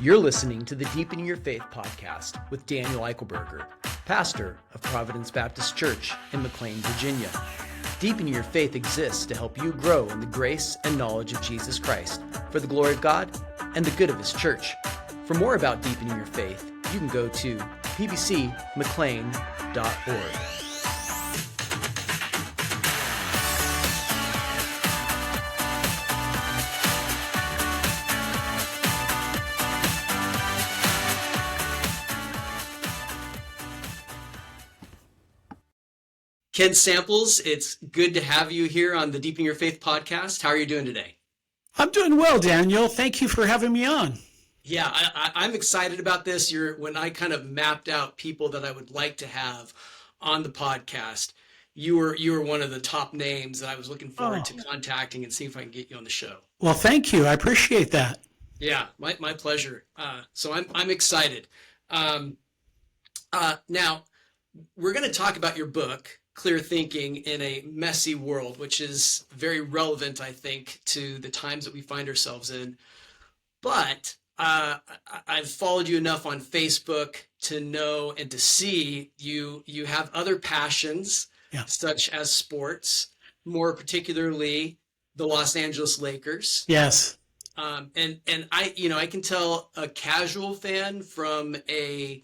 You're listening to the Deepening Your Faith podcast with Daniel Eichelberger, pastor of Providence Baptist Church in McLean, Virginia. Deepening Your Faith exists to help you grow in the grace and knowledge of Jesus Christ for the glory of God and the good of His church. For more about Deepening Your Faith, you can go to pbcmclean.org. Ken Samples, it's good to have you here on the Deepening Your Faith podcast. How are you doing today? I'm doing well, Daniel. Thank you for having me on. Yeah, I'm excited about this. When I kind of mapped out people that I would like to have on the podcast, you were one of the top names that I was looking forward to contacting and seeing if I can get you on the show. Well, thank you. I appreciate that. Yeah, my pleasure. So I'm excited. Now, we're going to talk about your book, Clear Thinking in a Messy World, which is very relevant, I think, to the times that we find ourselves in. But I've followed you enough on Facebook to know and to see you have other passions, such as sports, more particularly the Los Angeles Lakers. Yes. And I can tell a casual fan from a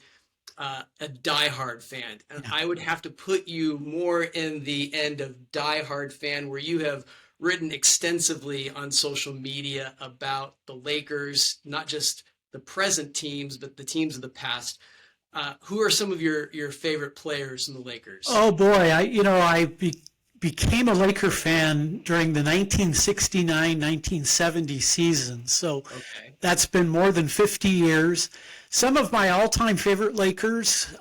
diehard fan, and I would have to put you more in the end of diehard fan, where you have written extensively on social media about the Lakers, not just the present teams, but the teams of the past. Who are some of your favorite players in the Lakers? Oh boy, I became a Laker fan during the 1969-1970 season, so That's been more than 50 years. Some of my all-time favorite Lakers,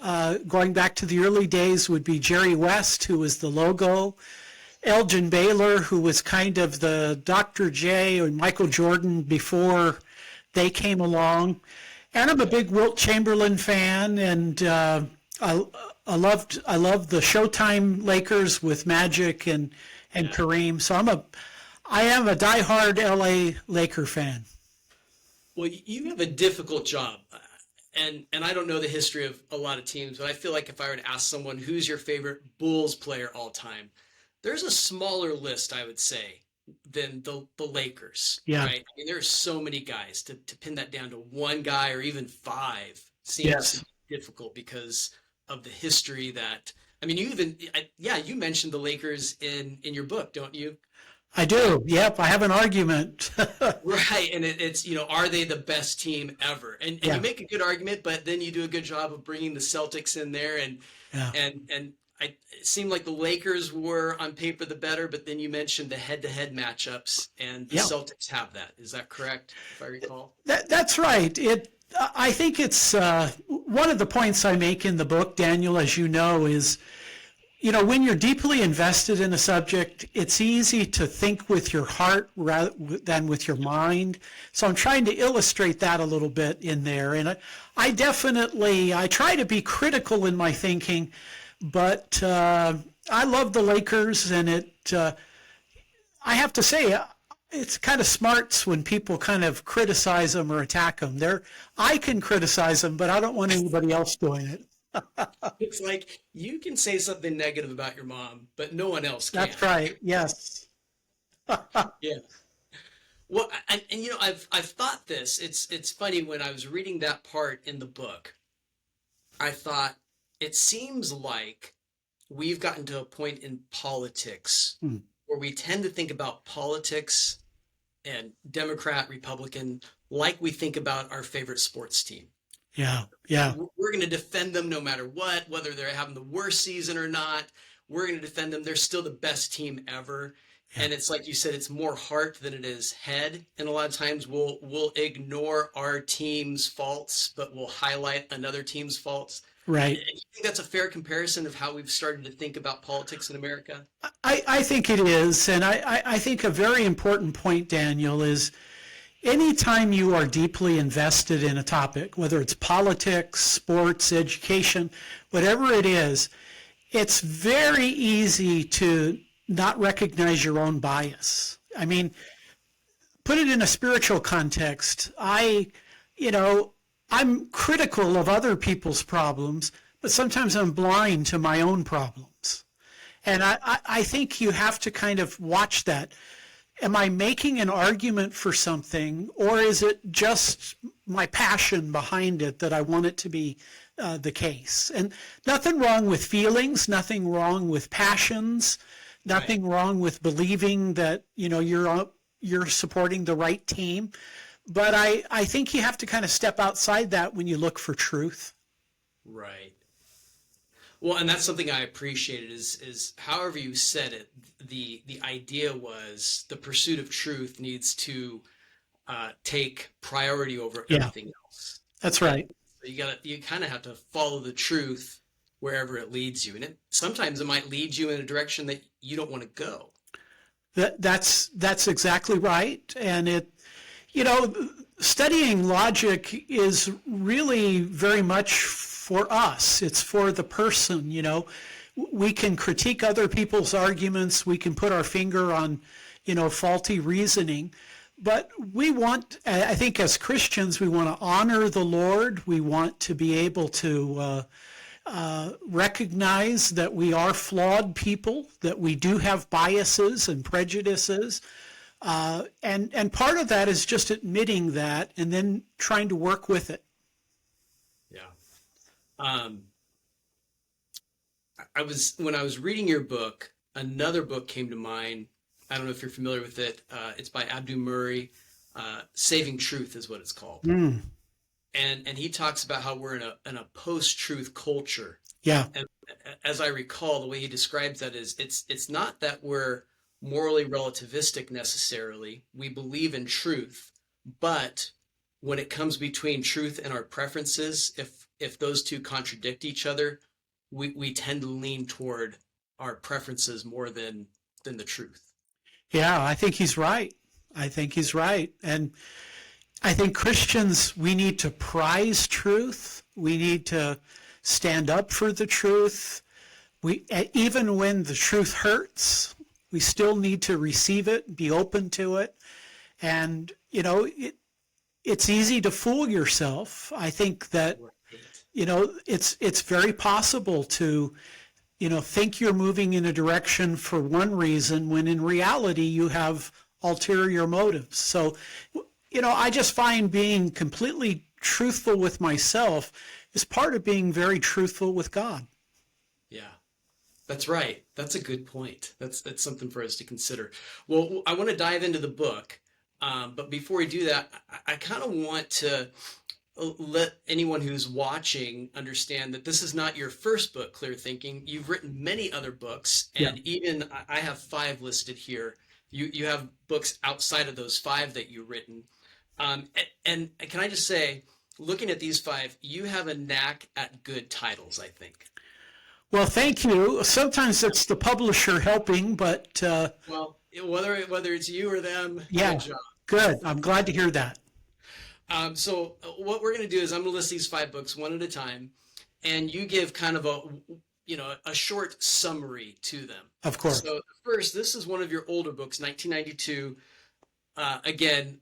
going back to the early days, would be Jerry West, who was the logo, Elgin Baylor, who was kind of the Dr. J, and Michael Jordan before they came along. And I'm a big Wilt Chamberlain fan, and I love the Showtime Lakers with Magic and Kareem. So I am a diehard LA Laker fan. Well, you have a difficult job. And I don't know the history of a lot of teams, but I feel like if I were to ask someone who's your favorite Bulls player all time, there's a smaller list, I would say, than the Lakers. Yeah. Right? I mean, there are so many guys. To pin that down to one guy or even five seems difficult because of the history that, I mean, you mentioned the Lakers in your book, don't you? I do. Yep. I have an argument. Right. And it's, are they the best team ever? And you make a good argument, but then you do a good job of bringing the Celtics in there. And it seemed like the Lakers were on paper the better, but then you mentioned the head-to-head matchups, and the Celtics have that. Is that correct, if I recall? That's right. I think it's one of the points I make in the book, Daniel, as you know, is when you're deeply invested in a subject, it's easy to think with your heart rather than with your mind. So I'm trying to illustrate that a little bit in there. And I try to be critical in my thinking, but I love the Lakers, and I have to say, it's kind of smarts when people kind of criticize them or attack them. I can criticize them, but I don't want anybody else doing it. It's like you can say something negative about your mom, but no one else can. That's right. Yes. Yeah. Well, and I've thought this. It's funny, when I was reading that part in the book, I thought it seems like we've gotten to a point in politics where we tend to think about politics and Democrat, Republican, like we think about our favorite sports team. Yeah. We're going to defend them no matter what, whether they're having the worst season or not. We're going to defend them. They're still the best team ever. Yeah. And it's like you said, it's more heart than it is head. And a lot of times we'll ignore our team's faults, but we'll highlight another team's faults. Right. Do you think that's a fair comparison of how we've started to think about politics in America? I think it is. And I think a very important point, Daniel, is anytime you are deeply invested in a topic, whether it's politics, sports, education, whatever it is, it's very easy to not recognize your own bias. I mean, put it in a spiritual context. I you know, I'm critical of other people's problems, but sometimes I'm blind to my own problems. And I think you have to kind of watch that. Am I making an argument for something, or is it just my passion behind it that I want it to be the case? And nothing wrong with feelings, nothing wrong with passions, nothing Right. wrong with believing that you're supporting the right team. But I think you have to kind of step outside that when you look for truth. Right. Well, and that's something I appreciated is however you said it, the idea was the pursuit of truth needs to take priority over Yeah, everything else. that's And right. so you kind of have to follow the truth wherever it leads you. And sometimes it might lead you in a direction that you don't want to go. That's exactly right. And you know, studying logic is really very much for us. It's for the person, you know. We can critique other people's arguments. We can put our finger on, faulty reasoning. But I think as Christians, we want to honor the Lord. We want to be able to recognize that we are flawed people, that we do have biases and prejudices. And part of that is just admitting that and then trying to work with it. Yeah. Um, when I was reading your book, another book came to mind. I don't know if you're familiar with it. It's by Abdu Murray. Saving Truth is what it's called. Mm, And he talks about how we're in a post-truth culture. yeah, And as I recall, the way he describes that is it's not that we're morally relativistic necessarily. We believe in truth, but when it comes between truth and our preferences, if those two contradict each other, we tend to lean toward our preferences more than the truth. yeah, I think he's right. I think he's right. And I think Christians, we need to prize truth. We need to stand up for the truth. Even when the truth hurts, we still need to receive it, be open to it. And, it's easy to fool yourself. I think that, Right. it's very possible to, think you're moving in a direction for one reason when in reality you have ulterior motives. So, I just find being completely truthful with myself is part of being very truthful with God. Yeah. That's right. That's a good point. That's something for us to consider. Well, I want to dive into the book, but before we do that, I kind of want to let anyone who's watching understand that this is not your first book, Clear Thinking. You've written many other books, Yeah. and even I have 5 listed here. You have books outside of those 5 that you've written. And can I just say, looking at these 5, you have a knack at good titles, I think. Well, thank you. Sometimes it's the publisher helping, but Well, whether it's you or them, yeah, good job. good. I'm glad to hear that. So what we're going to do is I'm going to list these 5 books one at a time, and you give kind of a short summary to them. Of course. So first, this is one of your older books, 1992. Again,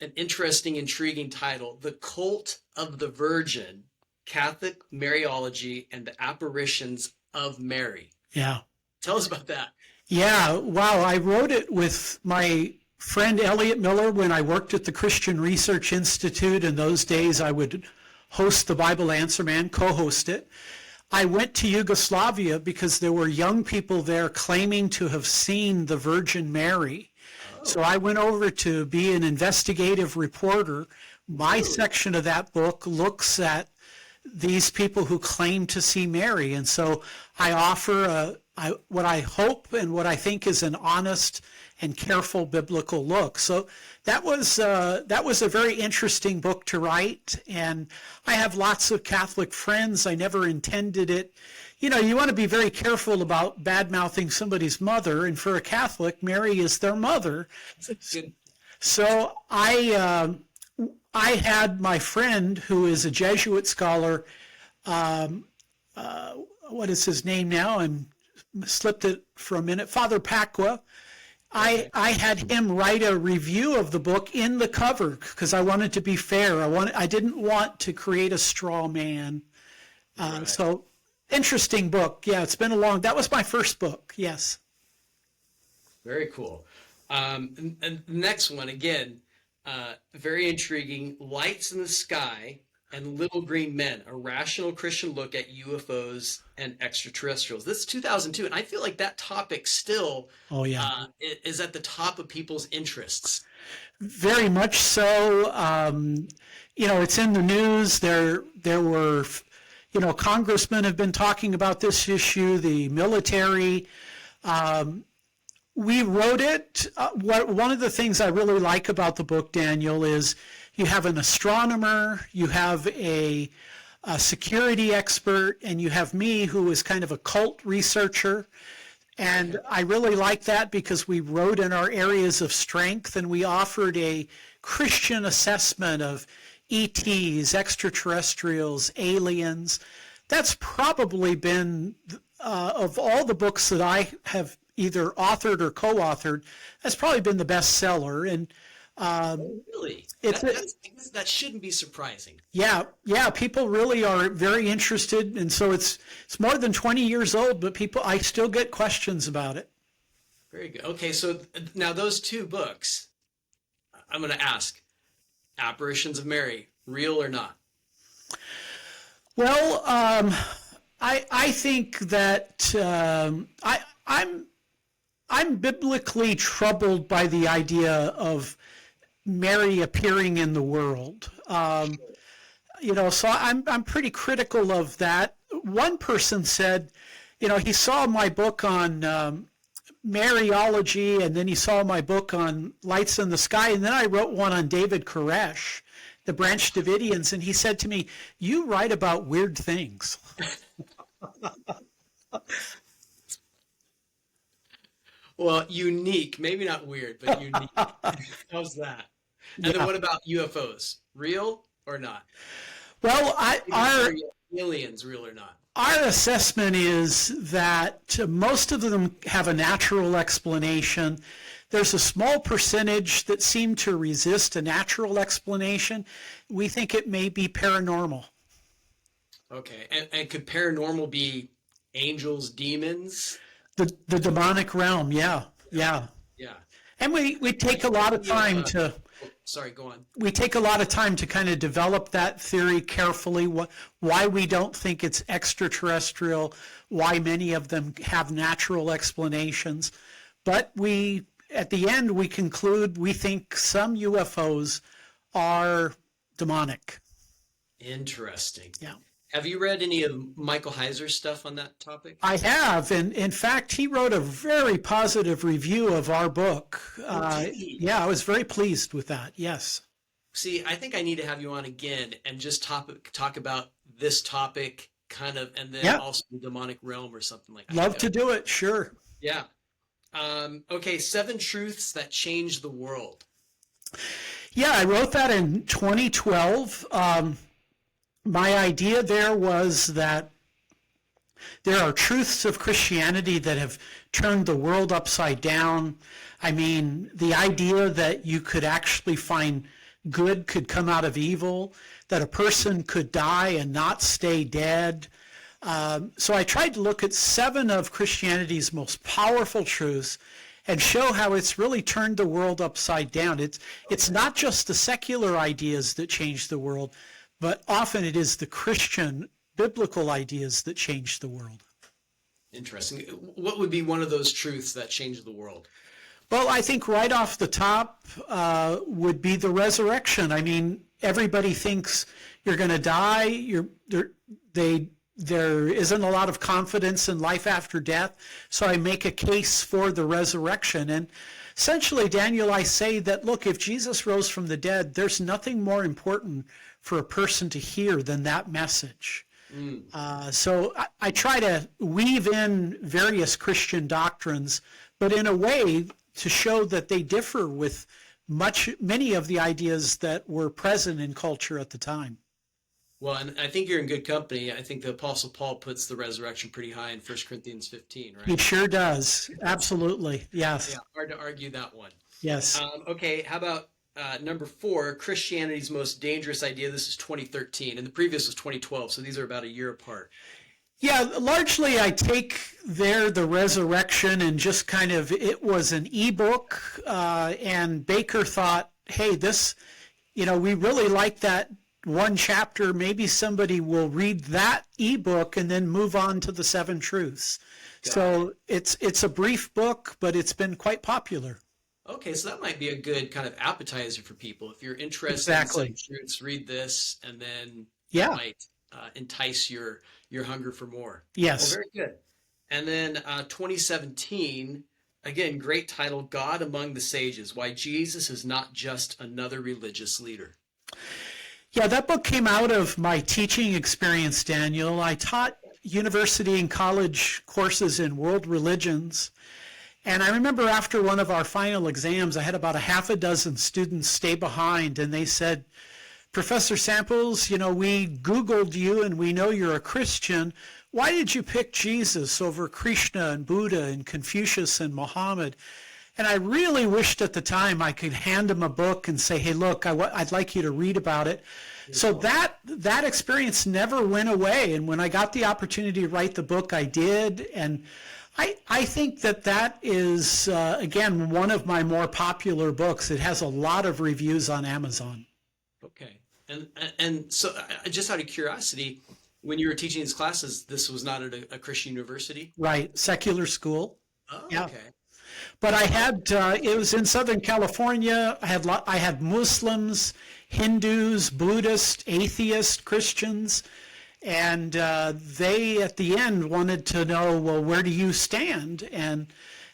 an interesting, intriguing title, "The Cult of the Virgin: Catholic Mariology and the Apparitions of Mary." Yeah. Tell us about that. Yeah. Wow. I wrote it with my friend Elliot Miller when I worked at the Christian Research Institute. In those days, I would host the Bible Answer Man, co-host it. I went to Yugoslavia because there were young people there claiming to have seen the Virgin Mary. So I went over to be an investigative reporter. My section of that book looks at these people who claim to see Mary. And so I offer what I hope and what I think is an honest and careful biblical look. So that was a very interesting book to write. And I have lots of Catholic friends. I never intended it. You want to be very careful about bad-mouthing somebody's mother. And for a Catholic, Mary is their mother. Good. So I had my friend who is a Jesuit scholar. What is his name now? I'm slipped it for a minute. Father Pacqua. I had him write a review of the book in the cover because I wanted to be fair. I didn't want to create a straw man. Right. So interesting book. Yeah, it's been that was my first book. Yes. Very cool. And the next one, again, very intriguing. Lights in the Sky and Little Green Men, a rational Christian look at UFOs and extraterrestrials. This is 2002, and I feel like that topic still Oh yeah. is at the top of people's interests. Very much so. It's in the news. There were, congressmen have been talking about this issue, the military. We wrote it. One of the things I really like about the book, Daniel, is you have an astronomer, you have a security expert, and you have me, who is kind of a cult researcher. And I really like that because we wrote in our areas of strength, and we offered a Christian assessment of ETs, extraterrestrials, aliens. That's probably been, of all the books that I have either authored or co-authored, that's probably been the bestseller. And Really? it's That shouldn't be surprising. yeah, people really are very interested, and so it's more than 20 years old, but I still get questions about it. Very good. Okay, so now those two books, I'm going to ask, Apparitions of Mary, real or not? Well, I think that I'm biblically troubled by the idea of Mary appearing in the world. So I'm pretty critical of that. One person said, he saw my book on Mariology, and then he saw my book on Lights in the Sky, and then I wrote one on David Koresh, the Branch Davidians, and he said to me, "You write about weird things." Well, unique, maybe not weird, but unique. How's that? And then what about UFOs? Real or not? Well, Are aliens real or not? our assessment is that most of them have a natural explanation. There's a small percentage that seem to resist a natural explanation. We think it may be paranormal. Okay, and could paranormal be angels, demons? The demonic realm, yeah. Yeah. And we take a lot of time to Sorry, go on. we take a lot of time to kind of develop that theory carefully, why we don't think it's extraterrestrial, why many of them have natural explanations. But at the end, we conclude we think some UFOs are demonic. Interesting. Yeah. Have you read any of Michael Heiser's stuff on that topic? I have, and in fact, he wrote a very positive review of our book. Yeah, I was very pleased with that. Yes. See, I think I need to have you on again and just talk about this topic kind of, and then also the demonic realm or something like that. Love to do it. Sure. Yeah. Okay, 7 Truths That Changed the World. Yeah, I wrote that in 2012. My idea there was that there are truths of Christianity that have turned the world upside down. I mean, the idea that you could actually find good could come out of evil, that a person could die and not stay dead. So I tried to look at 7 of Christianity's most powerful truths and show how it's really turned the world upside down. It's not just the secular ideas that change the world, but often it is the Christian biblical ideas that change the world. Interesting. What would be one of those truths that changed the world? Well, I think right off the top would be the resurrection. I mean, everybody thinks you're going to die. There isn't a lot of confidence in life after death. So I make a case for the resurrection. And essentially, Daniel, I say that, look, if Jesus rose from the dead, there's nothing more important for a person to hear than that message. So I try to weave in various Christian doctrines, but in a way to show that they differ with many of the ideas that were present in culture at the time. Well, and I think you're in good company. I think the Apostle Paul puts the resurrection pretty high in 1 Corinthians 15, He right? sure does. So, Absolutely. yeah, Yes. hard to argue that one. Yes. Okay, how about number four, Christianity's most dangerous idea? This is 2013, and the previous was 2012, so these are about a year apart. Yeah, largely I take there the resurrection and just kind of, it was an ebook, and Baker thought, hey, this, we really like that one chapter. Maybe somebody will read that ebook and then move on to the seven truths. Got it. So it's a brief book, but it's been quite popular. Okay, so that might be a good kind of appetizer for people. If you're interested in Exactly. Seven Truths, read this, and then that Yeah. might entice your hunger for more. Well, Yes. very good. And then 2017, again, great title, God Among the Sages: Why Jesus is Not Just Another Religious Leader. Yeah, that book came out of my teaching experience, Daniel. I taught university and college courses in world religions. And I remember after one of our final exams, I had about a half a dozen students stay behind, and they said, Professor Samples, we Googled you and we know you're a Christian. Why did you pick Jesus over Krishna and Buddha and Confucius and Muhammad? And I really wished at the time I could hand them a book and say, hey, look, I'd like you to read about it. So that experience never went away. And when I got the opportunity to write the book, I did. And I think that is, again, one of my more popular books. It has a lot of reviews on Amazon. Okay. And so, just out of curiosity, when you were teaching these classes, this was not at a Christian university? Right, secular school. Oh, Yeah. okay. But I had, it was in Southern California. I had Muslims, Hindus, Buddhists, atheists, Christians, and they at the end wanted to know, well, where do you stand? And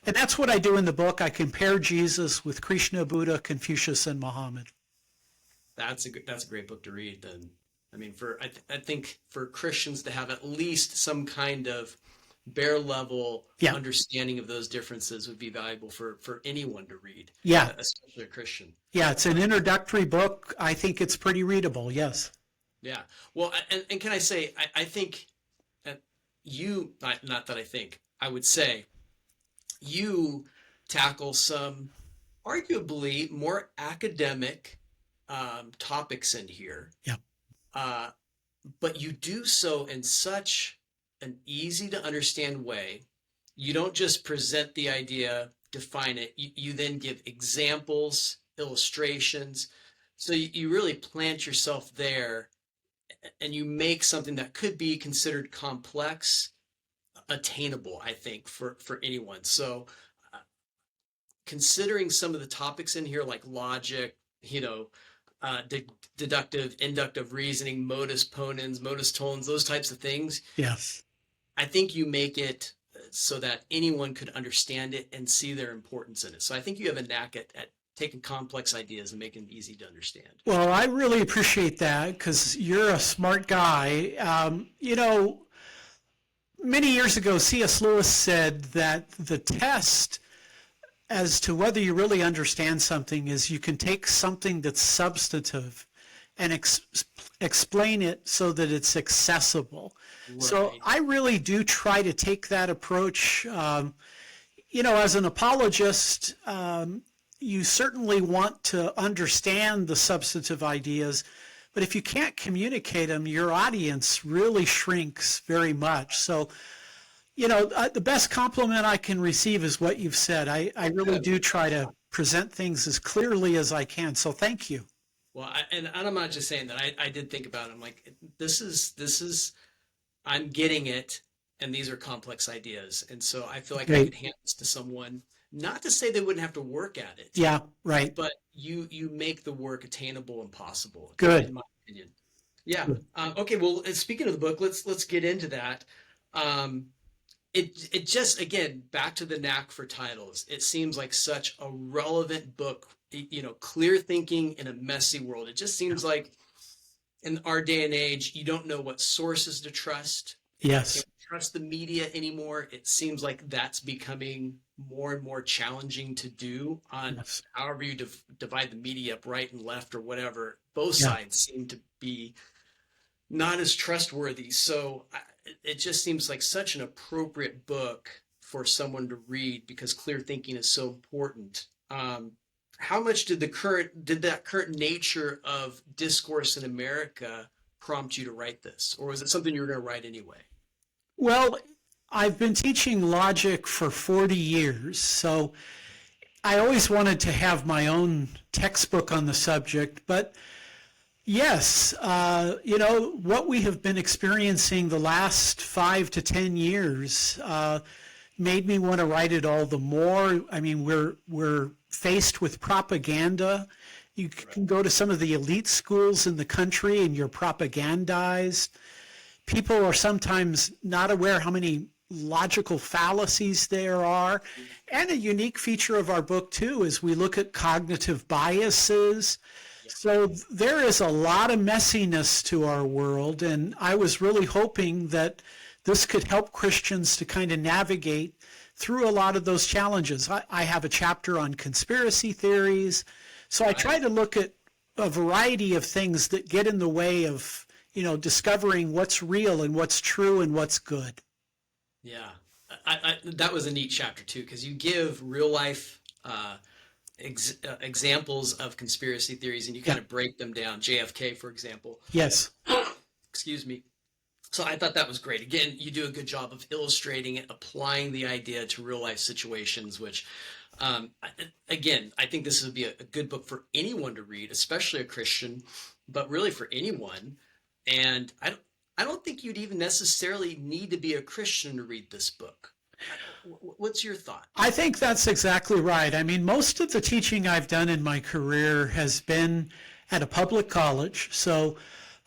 that's what I do in the book. I compare Jesus with Krishna, Buddha, Confucius, and Muhammad. That's a great book to read. Then, I mean, I think for Christians to have at least some kind of bare level Yeah, understanding of those differences would be valuable for anyone to read, yeah, especially a Christian. yeah. It's an introductory book. I think it's pretty readable. Yes. Yeah. Well, and can I say, I think you, not that I think, I would say you tackle some arguably more academic topics in here, Yeah. uh, but you do so in such an easy to understand way. You don't just present the idea, define it. You then give examples, illustrations. So you really plant yourself there, and you make something that could be considered complex attainable, I think, for anyone. So uh, considering some of the topics in here, like logic, deductive, inductive reasoning, modus ponens, modus tollens, those types of things, Yes. I think you make it so that anyone could understand it and see their importance in it. So I think you have a knack at taking complex ideas and making them easy to understand. Well, I really appreciate that because you're a smart guy. Many years ago, C.S. Lewis said that the test as to whether you really understand something is you can take something that's substantive and explain it so that it's accessible. So Right. I really do try to take that approach. As an apologist, you certainly want to understand the substantive ideas, but if you can't communicate them, your audience really shrinks very much. So, the best compliment I can receive is what you've said. I really do try to present things as clearly as I can. So thank you. Well, and I'm not just saying that. I did think about it. I'm like, this is I'm getting it, and these are complex ideas, and so I feel like I could Great. hand this to someone. Not to say they wouldn't have to work at it, Yeah, right. but you make the work attainable and possible, in Good. my opinion. Yeah. Okay. Well, speaking of the book, let's get into that. Um, it just, again, back to the knack for titles. It seems like such a relevant book. Clear thinking in a messy world. It just seems like in our day and age, you don't know what sources to trust. You Yes. can't trust the media anymore. It seems like that's becoming more and more challenging to do on Yes. however you divide the media up right and left or whatever. Both Yeah. sides seem to be not as trustworthy. So it just seems like such an appropriate book for someone to read because clear thinking is so important. How much did that current nature of discourse in America prompt you to write this, or was it something you were going to write anyway? Well, I've been teaching logic for 40 years, so I always wanted to have my own textbook on the subject, but yes, what we have been experiencing the last 5 to 10 years made me want to write it all the more. I mean, we're faced with propaganda. You can go to some of the elite schools in the country and you're propagandized. People are sometimes not aware how many logical fallacies there are. And a unique feature of our book, too, is we look at cognitive biases. So there is a lot of messiness to our world, and I was really hoping that this could help Christians to kind of navigate through a lot of those challenges. I have a chapter on conspiracy theories, so I try to look at a variety of things that get in the way of, discovering what's real and what's true and what's good. Yeah, that was a neat chapter too, because you give real life examples of conspiracy theories and you kind of break them down. JFK, for example. Yes. Excuse me. So I thought that was great. Again, you do a good job of illustrating it, applying the idea to real life situations, which, again, I think this would be a good book for anyone to read, especially a Christian, but really for anyone. And I don't think you'd even necessarily need to be a Christian to read this book. What's your thought? I think that's exactly right. I mean, most of the teaching I've done in my career has been at a public college. So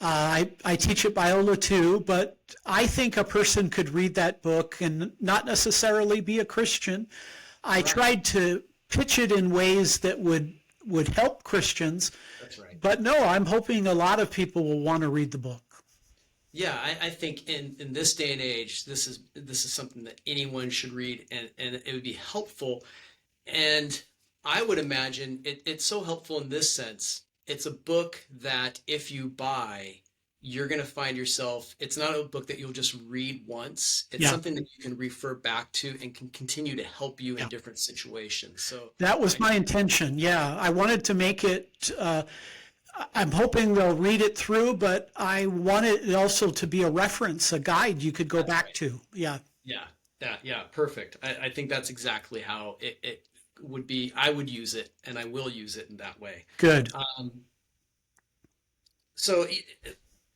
I teach at Biola too, but I think a person could read that book and not necessarily be a Christian. I tried to pitch it in ways that would help Christians. That's right. But no, I'm hoping a lot of people will want to read the book. Yeah, I think in this day and age, this is something that anyone should read, and it would be helpful. And I would imagine it's so helpful in this sense. It's a book that if you buy, you're going to find yourself, it's not a book that you'll just read once. It's something that you can refer back to and can continue to help you in different situations. So that was my intention. Yeah, I wanted to make it, I'm hoping they'll read it through, but I want it also to be a reference, a guide you could go back to. Yeah. Yeah, perfect. I think that's exactly how it would be. I would use it, and I will use it in that way. Good. So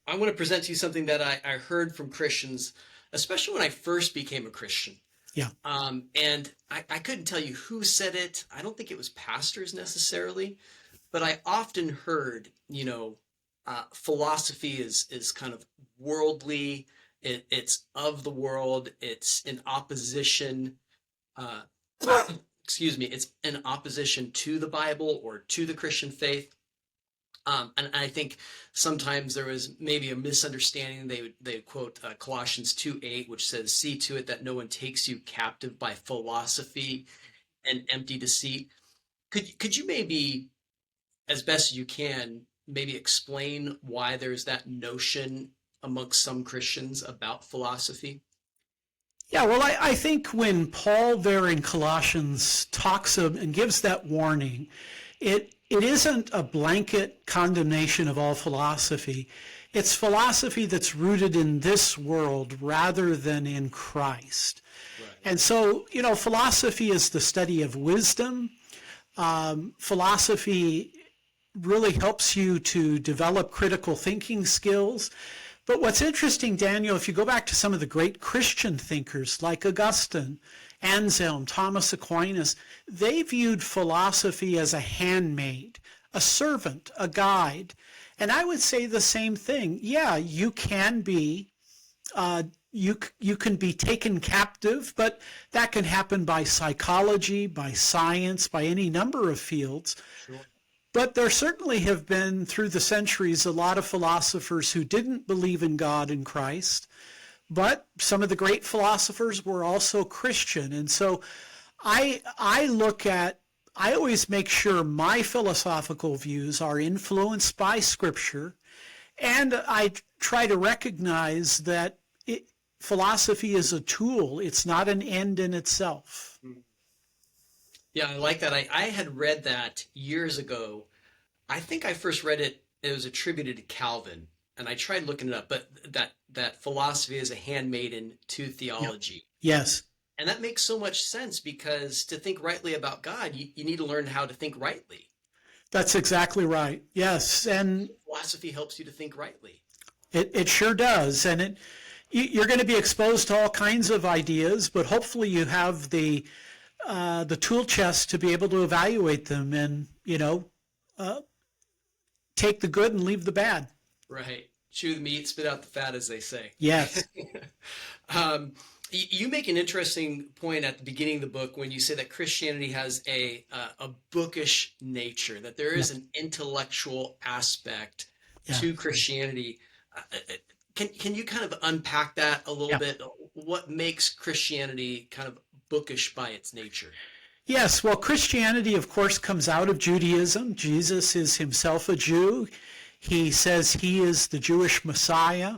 I want to present to you something that I heard from Christians, especially when I first became a Christian. Yeah. And I couldn't tell you who said it. I don't think it was pastors necessarily, but I often heard, philosophy is kind of worldly. It's of the world. It's in opposition. Excuse me. It's in opposition to the Bible or to the Christian faith. And I think sometimes there was maybe a misunderstanding. They would quote Colossians 2:8, which says, "See to it that no one takes you captive by philosophy and empty deceit." Could you maybe, as best as you can, maybe explain why there's that notion amongst some Christians about philosophy? Yeah, well, I think when Paul there in Colossians talks of and gives that warning, it isn't a blanket condemnation of all philosophy. It's philosophy that's rooted in this world rather than in Christ. Right. And so, philosophy is the study of wisdom. Philosophy really helps you to develop critical thinking skills. But what's interesting, Daniel, if you go back to some of the great Christian thinkers like Augustine, Anselm, Thomas Aquinas, they viewed philosophy as a handmaid, a servant, a guide. And I would say the same thing. Yeah, you can be you can be taken captive, but that can happen by psychology, by science, by any number of fields. Sure. But there certainly have been, through the centuries, a lot of philosophers who didn't believe in God and Christ. But some of the great philosophers were also Christian. And so I always make sure my philosophical views are influenced by Scripture And I try to recognize that philosophy is a tool. It's not an end in itself. Yeah, I like that. I had read that years ago. I think I first read it, it was attributed to Calvin, and I tried looking it up, but that philosophy is a handmaiden to Yeah. theology. Yes, And that makes so much sense because to think rightly about God, you need to learn how to think rightly. that's exactly right. Yes, and Philosophy helps you to think rightly. it sure does. And you're going to be exposed to all kinds of ideas, but hopefully you have the tool chest to be able to evaluate them and, uh, take the good and leave the bad. Right. Chew the meat, spit out the fat, as they say. Yes. Um, you make an interesting point at the beginning of the book when you say that Christianity has a bookish nature, that there is Yeah. an intellectual aspect Yeah. to Christianity. Can you kind of unpack that a little Yeah. bit? What makes Christianity kind of bookish by its nature? Yes, well, Christianity, of course, comes out of Judaism. Jesus is himself a Jew. He says he is the Jewish Messiah.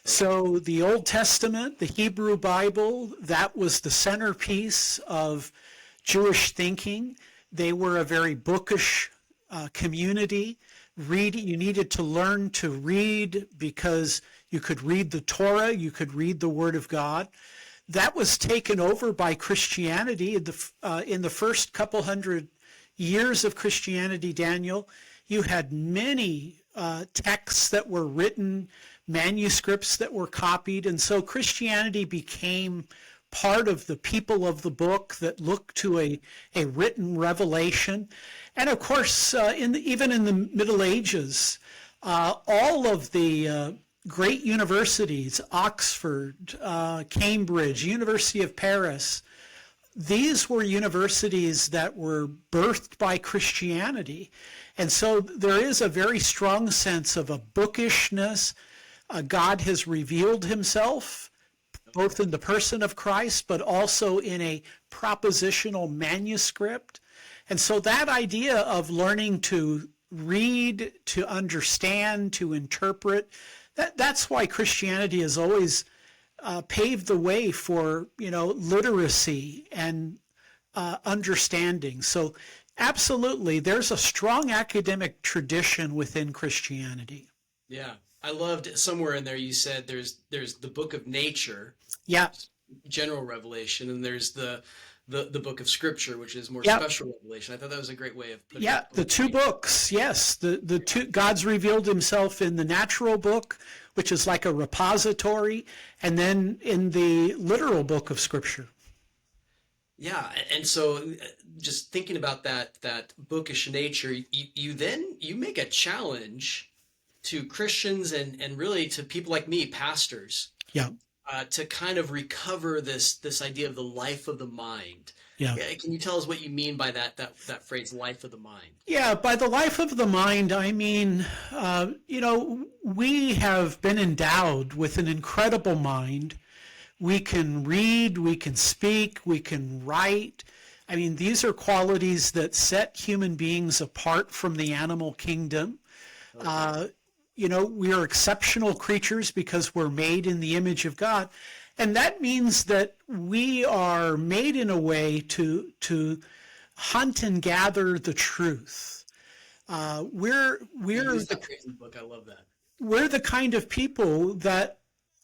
So the Old Testament, the Hebrew Bible, that was the centerpiece of Jewish thinking. They were a very bookish community. You needed to learn to read because you could read the Torah, you could read the Word of God. That was taken over by Christianity in the first couple hundred years of Christianity, Daniel. You had many texts that were written, manuscripts that were copied, and so Christianity became part of the people of the book that looked to a written revelation. And of course, even in the Middle Ages, all of the great universities, Oxford, Cambridge, University of Paris, these were universities that were birthed by Christianity. And so there is a very strong sense of a bookishness. God has revealed himself, both in the person of Christ, but also in a propositional manuscript. And so that idea of learning to read, to understand, to interpret, that's why Christianity has always paved the way for, literacy and understanding. So absolutely, there's a strong academic tradition within Christianity. Yeah. I loved somewhere in there you said there's the book of nature, Yeah, general revelation, and there's the book of scripture, which is more yeah, special revelation. I thought that was a great way of putting yeah. The two books, yes. The two, God's revealed himself in the natural book, which is like a repository, and then in the literal book of Scripture. Yeah, and so just thinking about that bookish nature, you make a challenge to Christians and really to people like me, pastors, Yeah, to kind of recover this idea of the life of the mind. yeah. Can you tell us what you mean by that phrase, life of the mind? Yeah, by the life of the mind, I mean, we have been endowed with an incredible mind. We can read, we can speak, we can write. I mean, these are qualities that set human beings apart from the animal kingdom. Okay. We are exceptional creatures because we're made in the image of God. And that means that we are made in a way to hunt and gather the truth. We're Use that phrase in the book. I love that. we're the kind of people that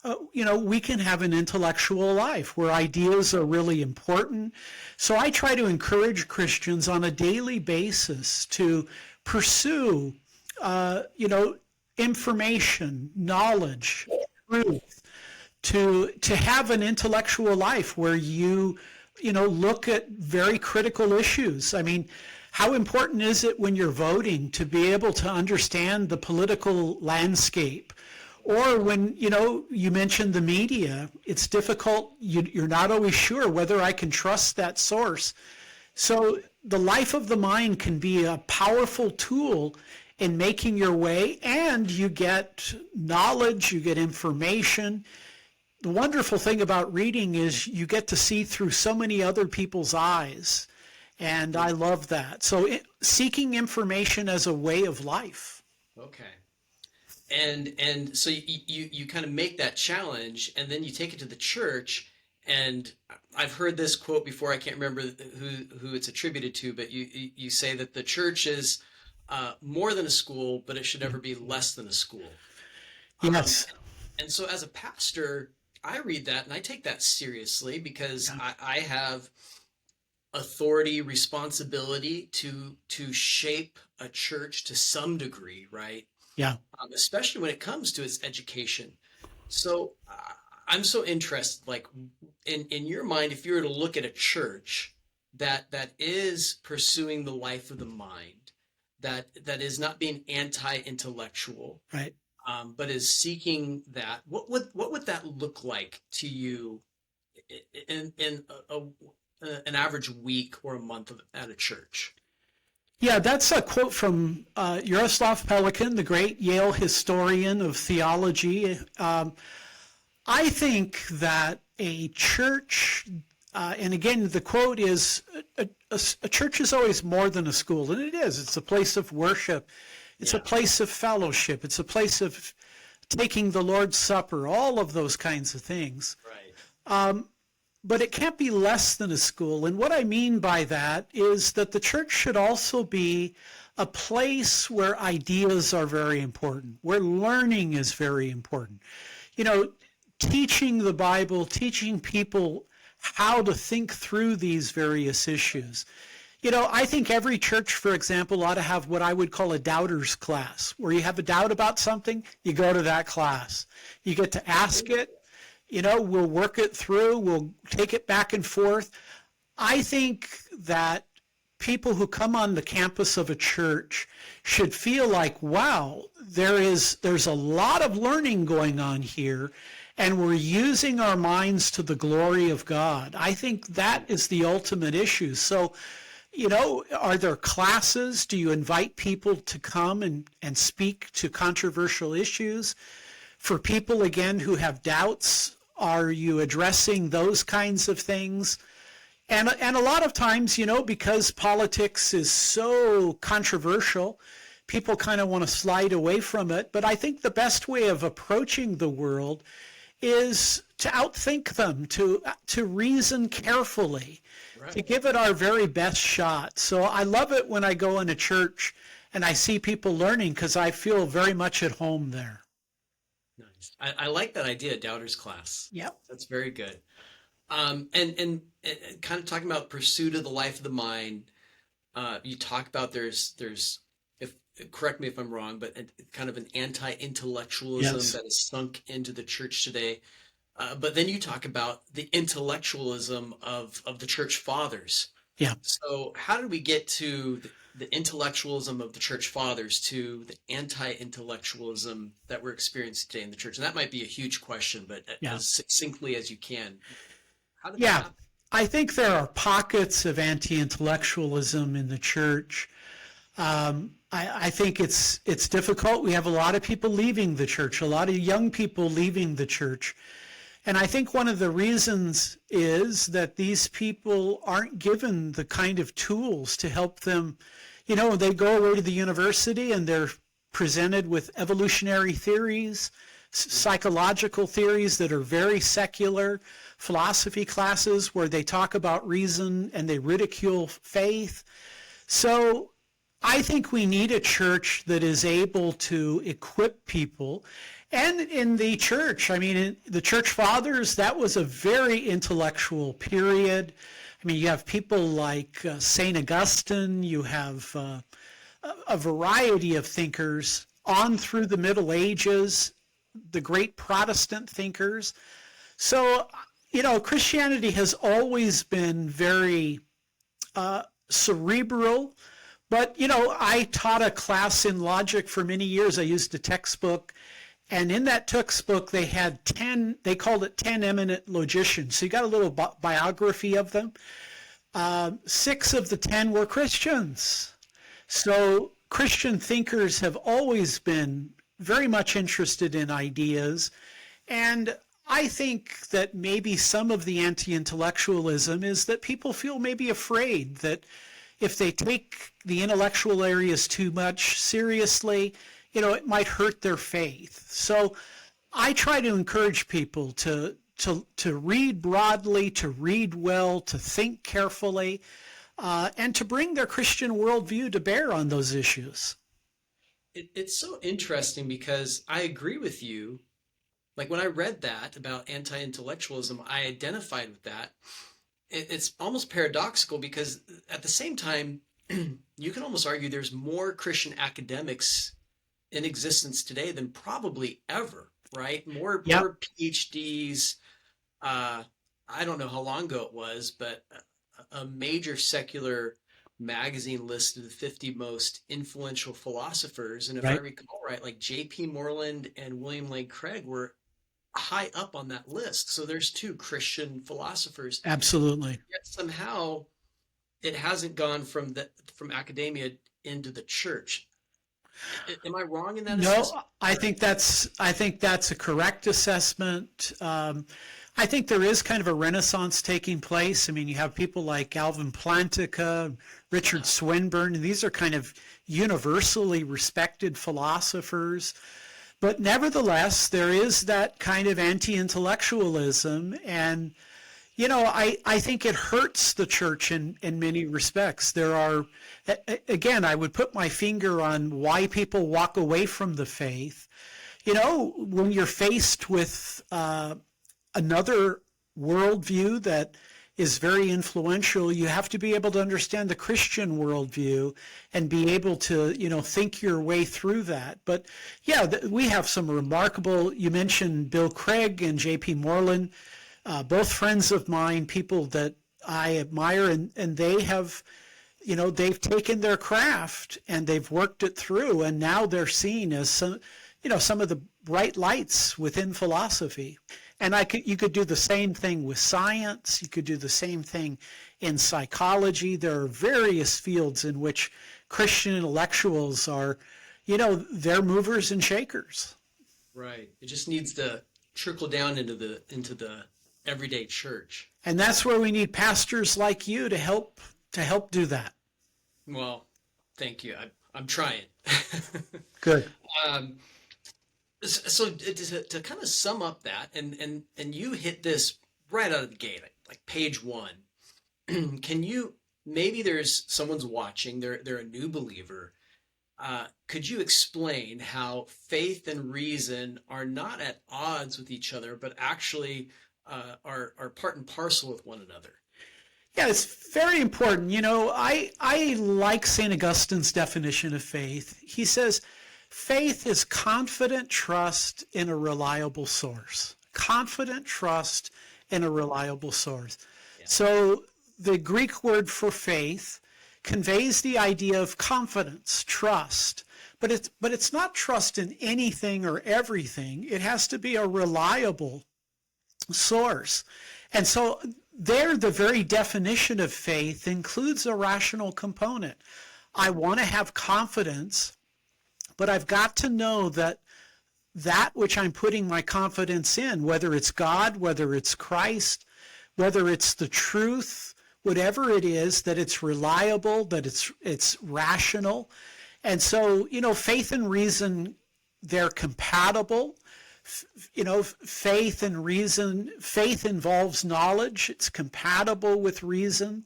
we can have an intellectual life where ideas are really important. So I try to encourage Christians on a daily basis to pursue, information, knowledge, truth, to have an intellectual life where you look at very critical issues. I mean, how important is it when you're voting to be able to understand the political landscape? Or when, you mentioned the media, it's difficult. You're not always sure whether I can trust that source. So the life of the mind can be a powerful tool in making your way, and you get knowledge, you get information. The wonderful thing about reading is you get to see through so many other people's eyes, and I love that. So seeking information as a way of life. Okay. And so you kind of make that challenge, and then you take it to the church. And I've heard this quote before. I can't remember who it's attributed to, but you say that the church is more than a school, but it should never be less than a school. Um, Yes. and so as a pastor, I read that and I take that seriously because Yeah. I have authority, responsibility to shape a church to some degree, right? Yeah. Especially when it comes to its education. So I'm so interested, like in your mind, if you were to look at a church that is pursuing the life of the mind, that is not being anti-intellectual, Right. but is seeking that, what would that look like to you in an average week or a month at a church? Yeah, that's a quote from Yaroslav Pelikan, the great Yale historian of theology. I think that a church, and again, the quote is, a church is always more than a school, and it is. It's a place of worship. It's a Yeah, place of fellowship. It's a place of taking the Lord's Supper, all of those kinds of things. right. But it can't be less than a school. And what I mean by that is that the church should also be a place where ideas are very important, where learning is very important. You know, teaching the Bible, teaching people how to think through these various issues. You know, I think every church, for example, ought to have what I would call a doubters class, where you have a doubt about something, you go to that class. You get to ask it, you know, we'll work it through, we'll take it back and forth. I think that people who come on the campus of a church should feel like, wow, there's a lot of learning going on here, and we're using our minds to the glory of God. I think that is the ultimate issue. So, you know, are there classes? Do you invite people to come and speak to controversial issues? For people, again, who have doubts, are you addressing those kinds of things? And a lot of times, you know, because politics is so controversial, people kind of want to slide away from it. But I think the best way of approaching the world is to outthink them, to reason carefully, to Right. give it our very best shot. So I love it when I go in a church and I see people learning, because I feel very much at home there. Nice. I like that idea, doubters class. Yep. That's very good. And kind of talking about pursuit of the life of the mind. You talk about there's if correct me if I'm wrong, but kind of an anti-intellectualism Yes. that has sunk into the church today. But then you talk about the intellectualism of the church fathers. Yeah. So how did we get to the intellectualism of the church fathers to the anti-intellectualism that we're experiencing today in the church? And that might be a huge question, but Yeah. as succinctly as you can, how did that Yeah. happen? I think there are pockets of anti-intellectualism in the church. I think it's difficult. We have a lot of people leaving the church, a lot of young people leaving the church. And I think one of the reasons is that these people aren't given the kind of tools to help them. You know, they go away to the university and they're presented with evolutionary theories, psychological theories that are very secular, philosophy classes where they talk about reason and they ridicule faith. So I think we need a church that is able to equip people. And in the church, I mean, in the church fathers, that was a very intellectual period. I mean, you have people like St. Augustine, you have a variety of thinkers on through the Middle Ages, the great Protestant thinkers. So, you know, Christianity has always been very cerebral. But, you know, I taught a class in logic for many years. I used a textbook. And in that textbook, they had 10, they called it 10 eminent logicians. So you got a little biography of them. 6 of the 10 were Christians. So Christian thinkers have always been very much interested in ideas. And I think that maybe some of the anti-intellectualism is that people feel maybe afraid that if they take the intellectual areas too much seriously, it might hurt their faith. So I try to encourage people to read broadly, to read well, to think carefully, and to bring their Christian worldview to bear on those issues. It's so interesting because I agree with you. Like when I read that about anti-intellectualism, I identified with that. It's almost paradoxical because at the same time, you can almost argue there's more Christian academics in existence today than probably ever, right? More Yep. more PhDs. I don't know how long ago it was, but a major secular magazine listed the 50 most influential philosophers, and if I Right. recall right, like J.P. Moreland and William Lane Craig were high up on that list. So there's two Christian philosophers. Absolutely. Yet somehow it hasn't gone from academia into the church. Am I wrong in that assessment? No, I think that's a correct assessment. I think there is kind of a renaissance taking place. I mean, you have people like Alvin Plantinga, Richard Swinburne, and these are kind of universally respected philosophers. But nevertheless, there is that kind of anti-intellectualism, and I think it hurts the church in many respects. There are, again, I would put my finger on why people walk away from the faith. When you're faced with another worldview that is very influential, you have to be able to understand the Christian worldview and be able to, think your way through that. But yeah, we have some remarkable, you mentioned Bill Craig and J.P. Moreland, both friends of mine, people that I admire, and they have, they've taken their craft and they've worked it through, and now they're seen as some of the bright lights within philosophy. And you could do the same thing with science. You could do the same thing in psychology. There are various fields in which Christian intellectuals are, they're movers and shakers. Right. It just needs to trickle down into the everyday church. And that's where we need pastors like you to help do that. Well, thank you. I'm trying. Good. um, so to kind of sum up that, and you hit this right out of the gate, like page one. Can you, maybe there's someone's watching, they're a new believer. Could you explain how faith and reason are not at odds with each other, but actually are part and parcel with one another? Yeah, it's very important. I like St. Augustine's definition of faith. He says, faith is confident trust in a reliable source. Confident trust in a reliable source. Yeah. So the Greek word for faith conveys the idea of confidence, trust. But it's not trust in anything or everything. It has to be a reliable source. And so there, the very definition of faith includes a rational component. I want to have confidence, but I've got to know that which I'm putting my confidence in, whether it's God, whether it's Christ, whether it's the truth, whatever it is, that it's reliable, that it's rational. And so, faith and reason, they're compatible. Faith and reason, faith involves knowledge. It's compatible with reason.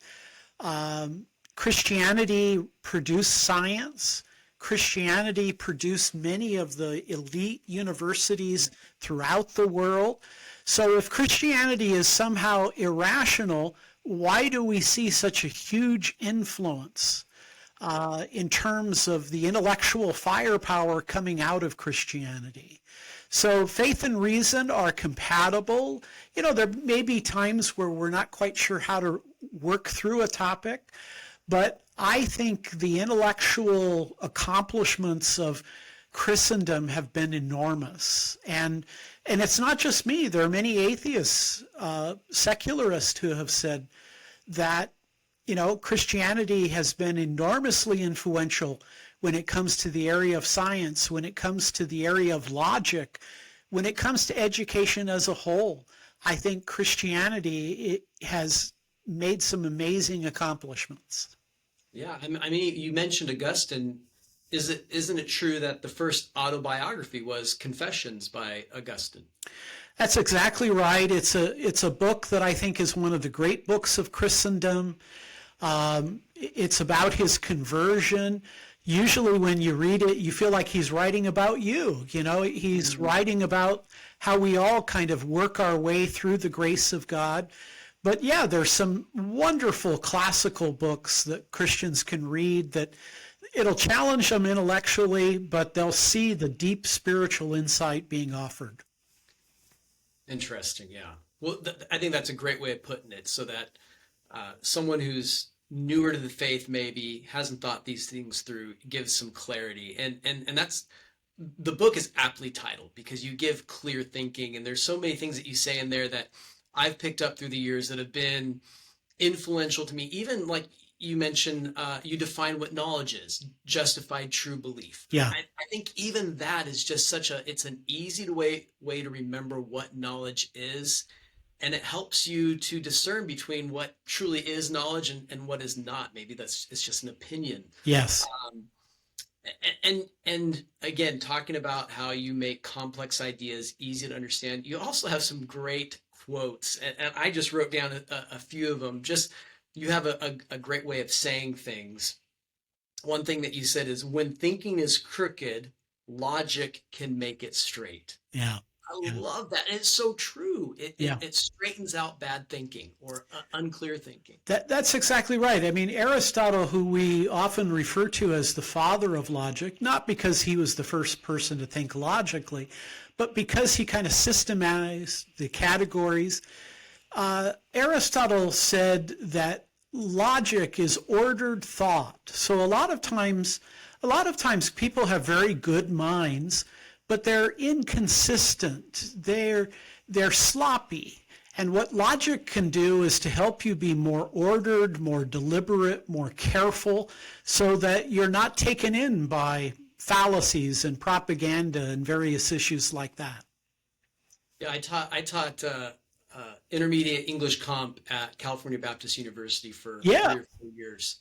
Christianity produced science. Christianity produced many of the elite universities throughout the world. So if Christianity is somehow irrational, why do we see such a huge influence in terms of the intellectual firepower coming out of Christianity? So faith and reason are compatible. There may be times where we're not quite sure how to work through a topic, but I think the intellectual accomplishments of Christendom have been enormous. And it's not just me. There are many atheists, secularists who have said that, Christianity has been enormously influential when it comes to the area of science, when it comes to the area of logic, when it comes to education as a whole. I think Christianity has made some amazing accomplishments. Yeah, I mean, you mentioned Augustine. isn't it true that the first autobiography was Confessions by Augustine? That's exactly right. It's a book that I think is one of the great books of Christendom. It's about his conversion. Usually when you read it, you feel like he's writing about you. You know, he's writing about how we all kind of work our way through the grace of God. But yeah, there's some wonderful classical books that Christians can read that it'll challenge them intellectually, but they'll see the deep spiritual insight being offered. Interesting, yeah. Well, I think that's a great way of putting it, so that someone who's newer to the faith maybe hasn't thought these things through gives some clarity, and that's the book is aptly titled because you give clear thinking, and there's so many things that you say in there that I've picked up through the years that have been influential to me. Even like you mentioned, you define what knowledge is, justified true belief. Yeah. I think even that is just it's an easy way to remember what knowledge is. And it helps you to discern between what truly is knowledge and what is not. Maybe it's just an opinion. Yes. And again, talking about how you make complex ideas easy to understand. You also have some great quotes, and I just wrote down a few of them. Just you have a great way of saying things. One thing that you said is, when thinking is crooked, logic can make it straight. Yeah. I love that. And it's so true. Yeah. It straightens out bad thinking or unclear thinking. That's exactly right. I mean, Aristotle, who we often refer to as the father of logic, not because he was the first person to think logically, but because he kind of systematized the categories. Aristotle said that logic is ordered thought. So a lot of times people have very good minds, but they're inconsistent. They're sloppy. And what logic can do is to help you be more ordered, more deliberate, more careful, so that you're not taken in by fallacies and propaganda and various issues like that. Yeah, I taught intermediate English comp at California Baptist University for 3 or 4 years.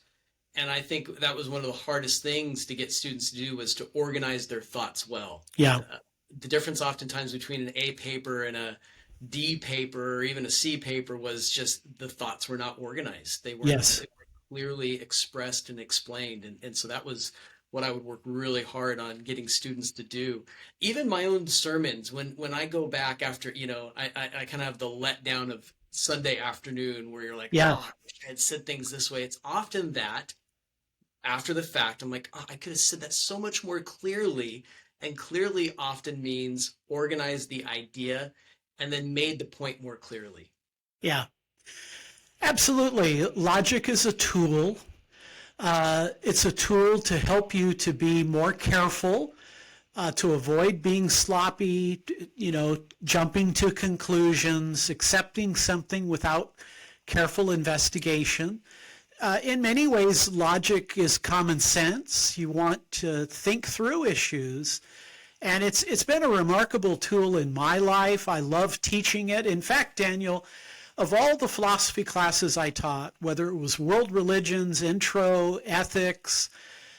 And I think that was one of the hardest things to get students to do, was to organize their thoughts well. Yeah. The difference oftentimes between an A paper and a D paper or even a C paper was just the thoughts were not organized. They weren't clearly expressed and explained. And so that was what I would work really hard on getting students to do. Even my own sermons, when I go back after, I kind of have the letdown of Sunday afternoon where you're like, oh, I wish I had said things this way. It's often that after the fact, I'm like, oh, I could have said that so much more clearly. And clearly often means organize the idea and then made the point more clearly. Yeah, absolutely. Logic is a tool. It's a tool to help you to be more careful, to avoid being sloppy, jumping to conclusions, accepting something without careful investigation. In many ways, logic is common sense. You want to think through issues. And it's been a remarkable tool in my life. I love teaching it. In fact, Daniel, of all the philosophy classes I taught, whether it was world religions, intro, ethics,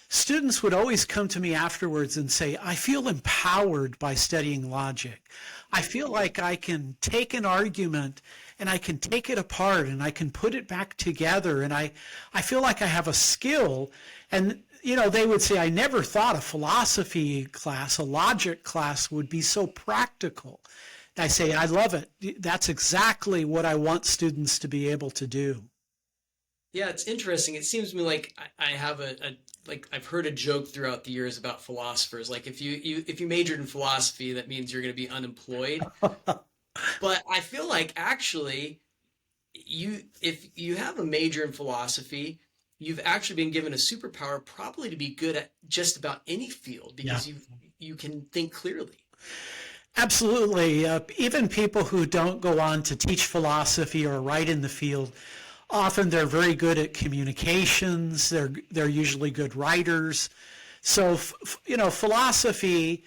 students would always come to me afterwards and say, I feel empowered by studying logic. I feel like I can take an argument and I can take it apart and I can put it back together, and I feel like I have a skill. And they would say, I never thought a philosophy class, a logic class, would be so practical. And I say, I love it. That's exactly what I want students to be able to do. Yeah, it's interesting. It seems to me like I have like I've heard a joke throughout the years about philosophers. Like if you majored in philosophy, that means you're going to be unemployed. But I feel like actually if you have a major in philosophy, you've actually been given a superpower probably to be good at just about any field, because you can think clearly. Absolutely. Even people who don't go on to teach philosophy or write in the field, often they're very good at communications. They're usually good writers. So, philosophy,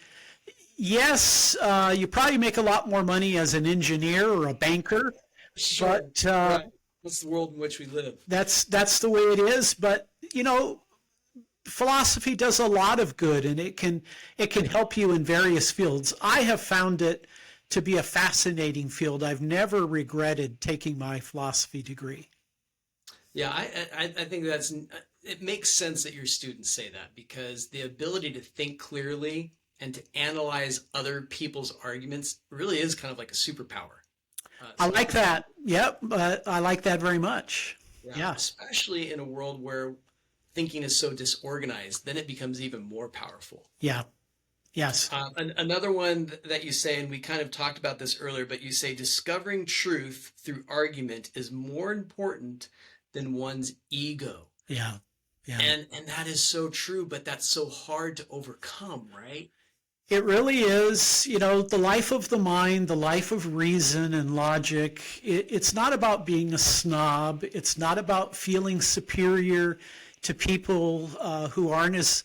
yes, you probably make a lot more money as an engineer or a banker. Sure. But right. That's the world in which we live. That's the way it is. But, philosophy does a lot of good, and it can help you in various fields. I have found it to be a fascinating field. I've never regretted taking my philosophy degree. Yeah, I think it makes sense that your students say that, because the ability to think clearly and to analyze other people's arguments really is kind of like a superpower. I So like that. Yep, I like that very much. yeah, Yeah, especially in a world where thinking is so disorganized, then it becomes even more powerful. yeah, yes. Another one that you say, and we kind of talked about this earlier, but you say discovering truth through argument is more important than one's ego. Yeah, yeah. And that is so true, but that's so hard to overcome, right? It really is, the life of the mind, the life of reason and logic. It's not about being a snob. It's not about feeling superior to people who aren't as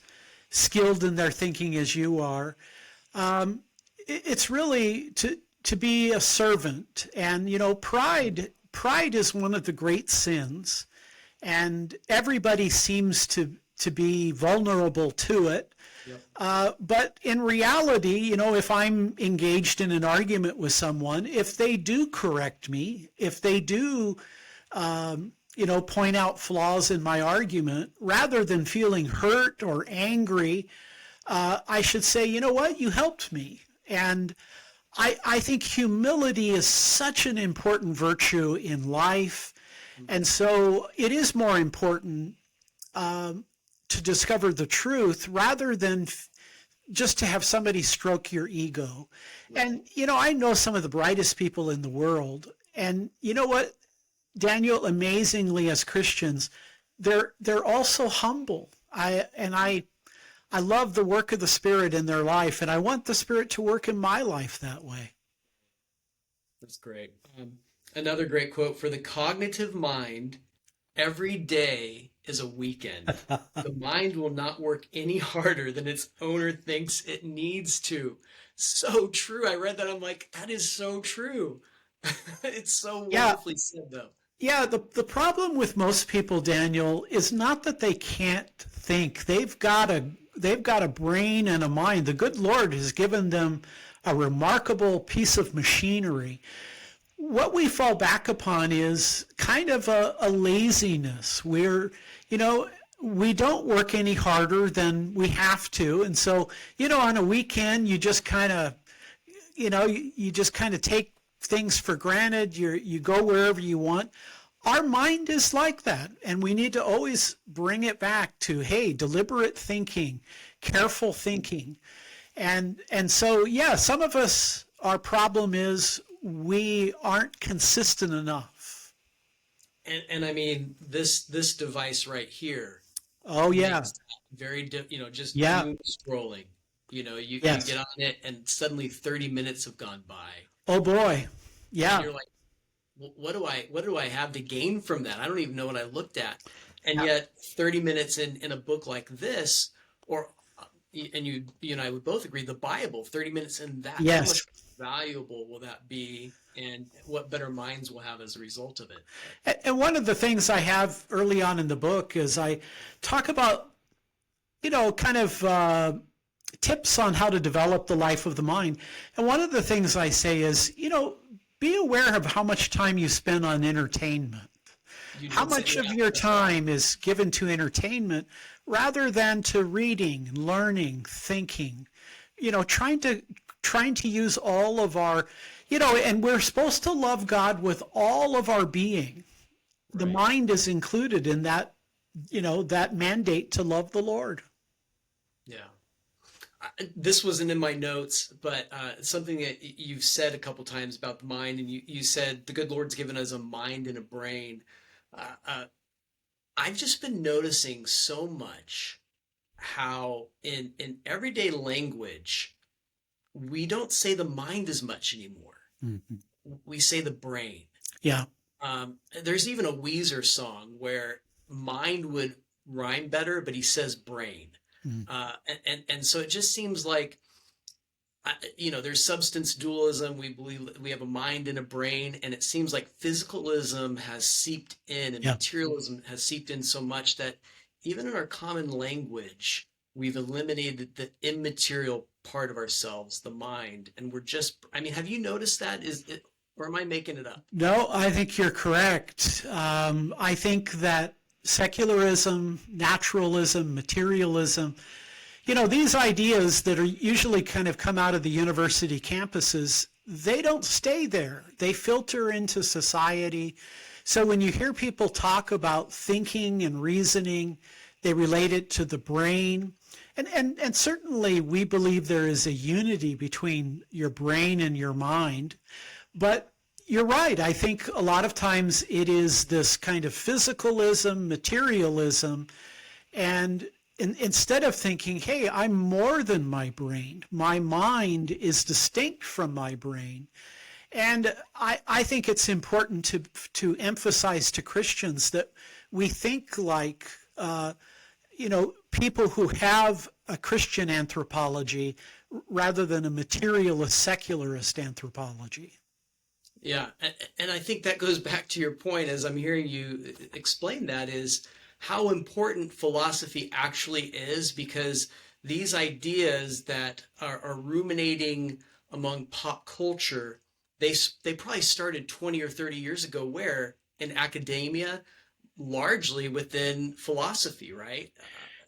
skilled in their thinking as you are. It's really to be a servant. And, pride is one of the great sins. And everybody seems to be vulnerable to it. But in reality, if I'm engaged in an argument with someone, if they do correct me, if they do, point out flaws in my argument, rather than feeling hurt or angry, I should say, you know what, you helped me. And I think humility is such an important virtue in life. And so it is more important to discover the truth rather than just to have somebody stroke your ego. And, I know some of the brightest people in the world. And you know what, Daniel, amazingly, as Christians, they're also humble. I love the work of the Spirit in their life, and I want the Spirit to work in my life that way. That's great. Another great quote: for the cognitive mind, every day is a weekend. The mind will not work any harder than its owner thinks it needs to. So true. I read that. I'm like, that is so true. It's so Yeah, wonderfully said, though. yeah. The problem with most people, Daniel, is not that they can't think. They've got a brain and a mind. The good Lord has given them a remarkable piece of machinery. What we fall back upon is kind of a laziness. We don't work any harder than we have to. And so, on a weekend, you just kind of, you just kind of take things for granted. You go wherever you want. Our mind is like that. And we need to always bring it back to, hey, deliberate thinking, careful thinking. And so, yeah, some of us, our problem is we aren't consistent enough. And I mean, this device right here Oh, yeah. makes very, just Yeah. doom scrolling. You Yes. get on it and suddenly 30 minutes have gone by. Oh, boy. And Yeah. you're like, what do I have to gain from that? I don't even know what I looked at. And Yeah. yet 30 minutes in a book like this, or and you and I would both agree, the Bible, 30 minutes in that, how Yes. much valuable will that be, and what better minds will have as a result of it? And one of the things I have early on in the book is I talk about, kind of tips on how to develop the life of the mind. And one of the things I say is, be aware of how much time you spend on entertainment. You How did say, much of yeah, your that's right. time is given to entertainment rather than to reading, learning, thinking, trying to use all of our, and we're supposed to love God with all of our being. The Right. mind is included in that, that mandate to love the Lord. Yeah. This wasn't in my notes, but something that you've said a couple times about the mind, and you said the good Lord's given us a mind and a brain. Uh, uh, I've just been noticing so much how in everyday language we don't say the mind as much anymore. Mhm. We say the brain. Yeah. There's even a Weezer song where mind would rhyme better, but he says brain. Mm. And so it just seems like, there's substance dualism. We believe that we have a mind and a brain, and it seems like physicalism has seeped in and Yeah. materialism has seeped in so much that even in our common language, we've eliminated the immaterial part of ourselves, the mind, and we're just, I mean, have you noticed that? Is it, or am I making it up? No, I think you're correct. I think that secularism, naturalism, materialism, these ideas that are usually kind of come out of the university campuses, they don't stay there. They filter into society. So when you hear people talk about thinking and reasoning, they relate it to the brain. And certainly we believe there is a unity between your brain and your mind. But you're right. I think a lot of times it is this kind of physicalism, materialism, and instead of thinking, hey, I'm more than my brain. My mind is distinct from my brain. And I think it's important to emphasize to Christians that we think like, people who have a Christian anthropology rather than a materialist, secularist anthropology. Yeah, and I think that goes back to your point as I'm hearing you explain that is how important philosophy actually is because these ideas that are ruminating among pop culture, they probably started 20 or 30 years ago where in academia, largely within philosophy, right?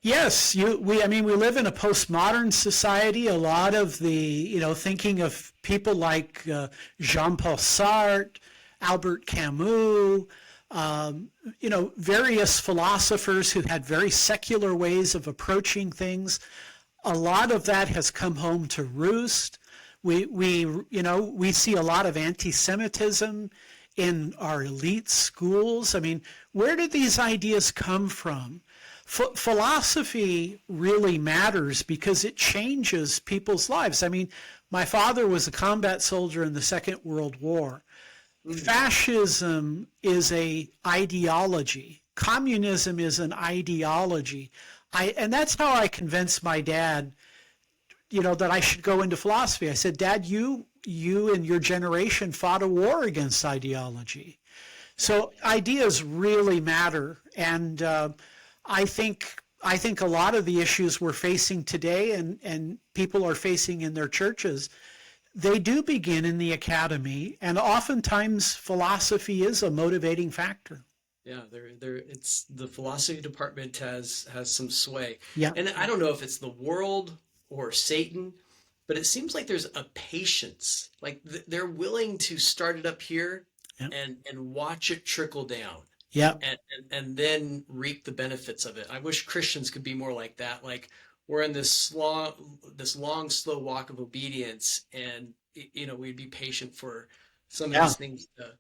Yes, we live in a postmodern society. A lot of the, thinking of people like Jean-Paul Sartre, Albert Camus, various philosophers who had very secular ways of approaching things. A lot of that has come home to roost. We see a lot of anti-Semitism in our elite schools. I mean, where did these ideas come from? Philosophy really matters because it changes people's lives. I mean, my father was a combat soldier in the Second World War. Fascism is an ideology. Communism is an ideology. And that's how I convinced my dad, that I should go into philosophy. I said, Dad, you and your generation fought a war against ideology. So ideas really matter. And I think a lot of the issues we're facing today and people are facing in their churches, they do begin in the academy, and oftentimes philosophy is a motivating factor. Yeah, it's the philosophy department has some sway. Yeah. And I don't know if it's the world or Satan, but it seems like there's a patience. Like they're willing to start it up here Yeah. and watch it trickle down. Yeah. And then reap the benefits of it. I wish Christians could be more like that. Like we're in this long, slow walk of obedience, and we'd be patient for some of these things to.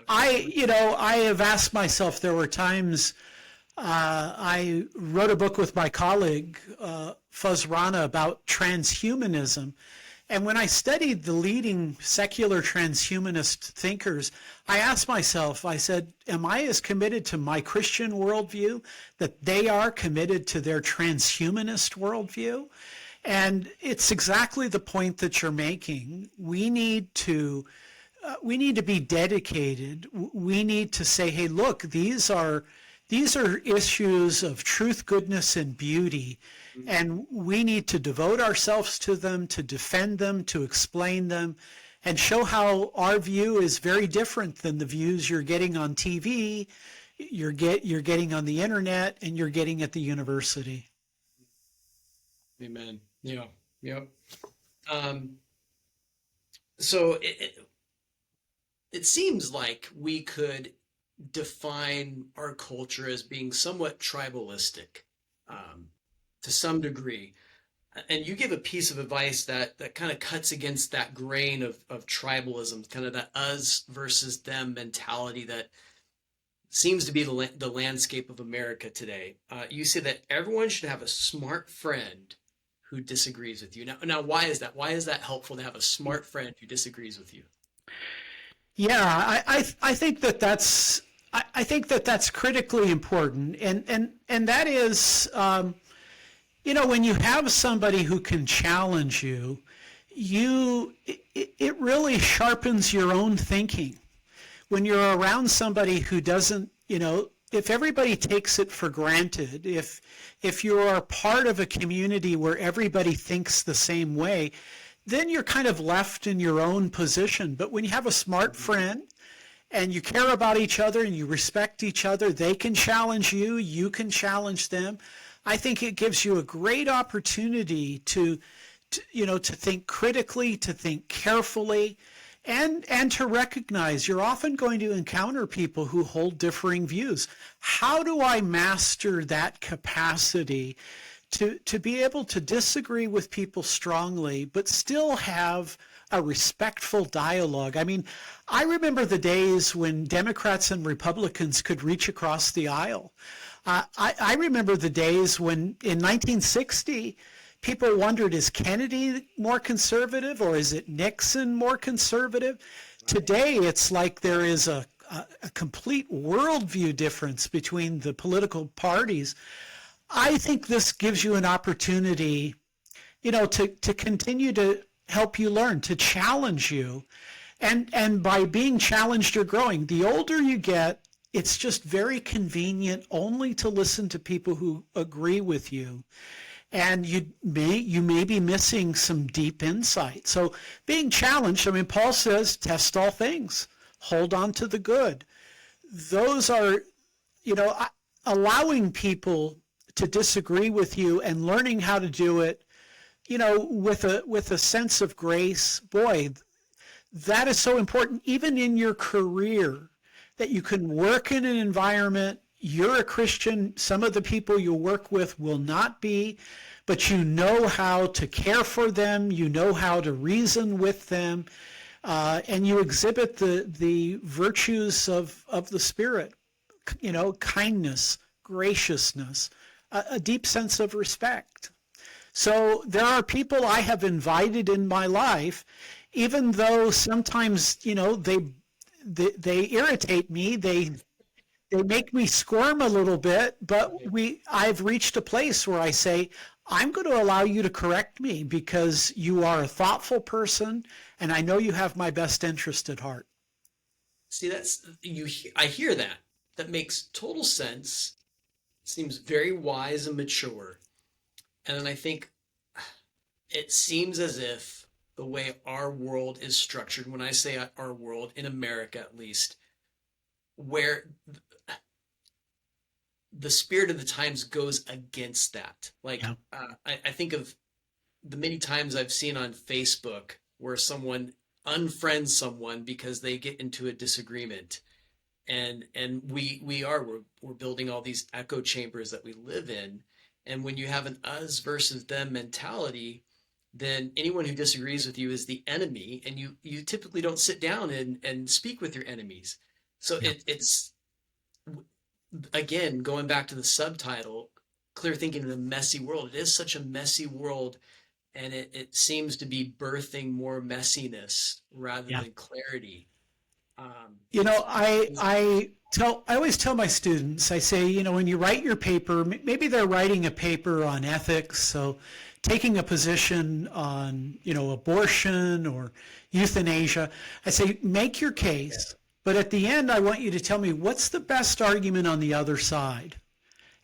I have asked myself. There were times I wrote a book with my colleague Fuzz Rana about transhumanism. And when I studied the leading secular transhumanist thinkers, I asked myself, I said, am I as committed to my Christian worldview that they are committed to their transhumanist worldview? And it's exactly the point that you're making. We need to be dedicated. We need to say, hey, look, these are issues of truth, goodness, and beauty. And we need to devote ourselves to them, to defend them, to explain them, and show how our view is very different than the views you're getting on TV, you're getting on the internet, and you're getting at the university. Amen. Yeah. Yep. So it seems like we could define our culture as being somewhat tribalistic. To some degree. And you give a piece of advice that kind of cuts against that grain of tribalism, kind of that us versus them mentality that seems to be the landscape of America today. You say that everyone should have a smart friend who disagrees with you. Now, why is that? Why is that helpful to have a smart friend who disagrees with you? Yeah, I think that's critically important, and that is. When you have somebody who can challenge you, it really sharpens your own thinking. When you're around somebody who doesn't, if everybody takes it for granted, if you are part of a community where everybody thinks the same way, then you're kind of left in your own position. But when you have a smart friend and you care about each other and you respect each other, they can challenge you, you can challenge them. I think it gives you a great opportunity to think critically, to think carefully, and to recognize you're often going to encounter people who hold differing views. How do I master that capacity to be able to disagree with people strongly, but still have a respectful dialogue? I mean, I remember the days when Democrats and Republicans could reach across the aisle. I remember the days when in 1960, people wondered, is Kennedy more conservative or is it Nixon more conservative? Today, it's like there is a complete worldview difference between the political parties. I think this gives you an opportunity, to continue to help you learn, to challenge you. And by being challenged, you're growing. The older you get, it's just very convenient only to listen to people who agree with you. And you may be missing some deep insight. So being challenged, I mean, Paul says, test all things, hold on to the good. Those are, allowing people to disagree with you and learning how to do it, with a sense of grace. Boy, that is so important, even in your career, that you can work in an environment. You're a Christian. Some of the people you work with will not be, but you know how to care for them. You know how to reason with them, and you exhibit the virtues of the Spirit. Kindness, graciousness, a deep sense of respect. So there are people I have invited in my life, even though sometimes they irritate me. They make me squirm a little bit, but I've reached a place where I say, I'm going to allow you to correct me because you are a thoughtful person and I know you have my best interest at heart. See, I hear that. That makes total sense. Seems very wise and mature. And then I think it seems as if the way our world is structured, when I say our world, in America at least, where the spirit of the times goes against that. Like, Yeah. I think of the many times I've seen on Facebook where someone unfriends someone because they get into a disagreement. And we're building all these echo chambers that we live in. And when you have an us versus them mentality, then anyone who disagrees with you is the enemy, and you typically don't sit down and speak with your enemies. So Yeah. it's again, going back to the subtitle, clear thinking in a messy world. It is such a messy world, and it seems to be birthing more messiness rather Yeah. than clarity. I always tell my students, I say, when you write your paper, maybe they're writing a paper on ethics, so taking a position on, abortion or euthanasia, I say, make your case, but at the end, I want you to tell me what's the best argument on the other side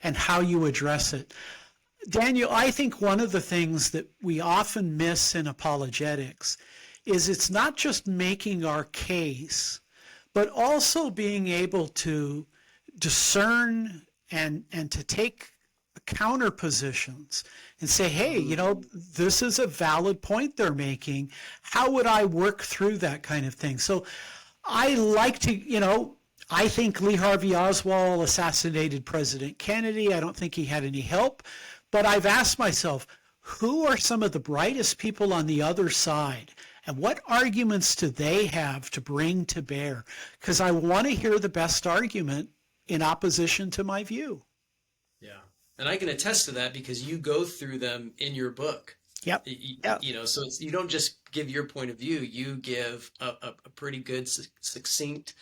and how you address it. Daniel, I think one of the things that we often miss in apologetics is it's not just making our case, but also being able to discern and to take counter positions and say, hey, this is a valid point they're making. How would I work through that kind of thing? So I like to, I think Lee Harvey Oswald assassinated President Kennedy. I don't think he had any help, but I've asked myself, who are some of the brightest people on the other side? And what arguments do they have to bring to bear? Because I want to hear the best argument in opposition to my view. Yeah. And I can attest to that because you go through them in your book. Yep. Yep. So you don't just give your point of view, you give a pretty good, succinct,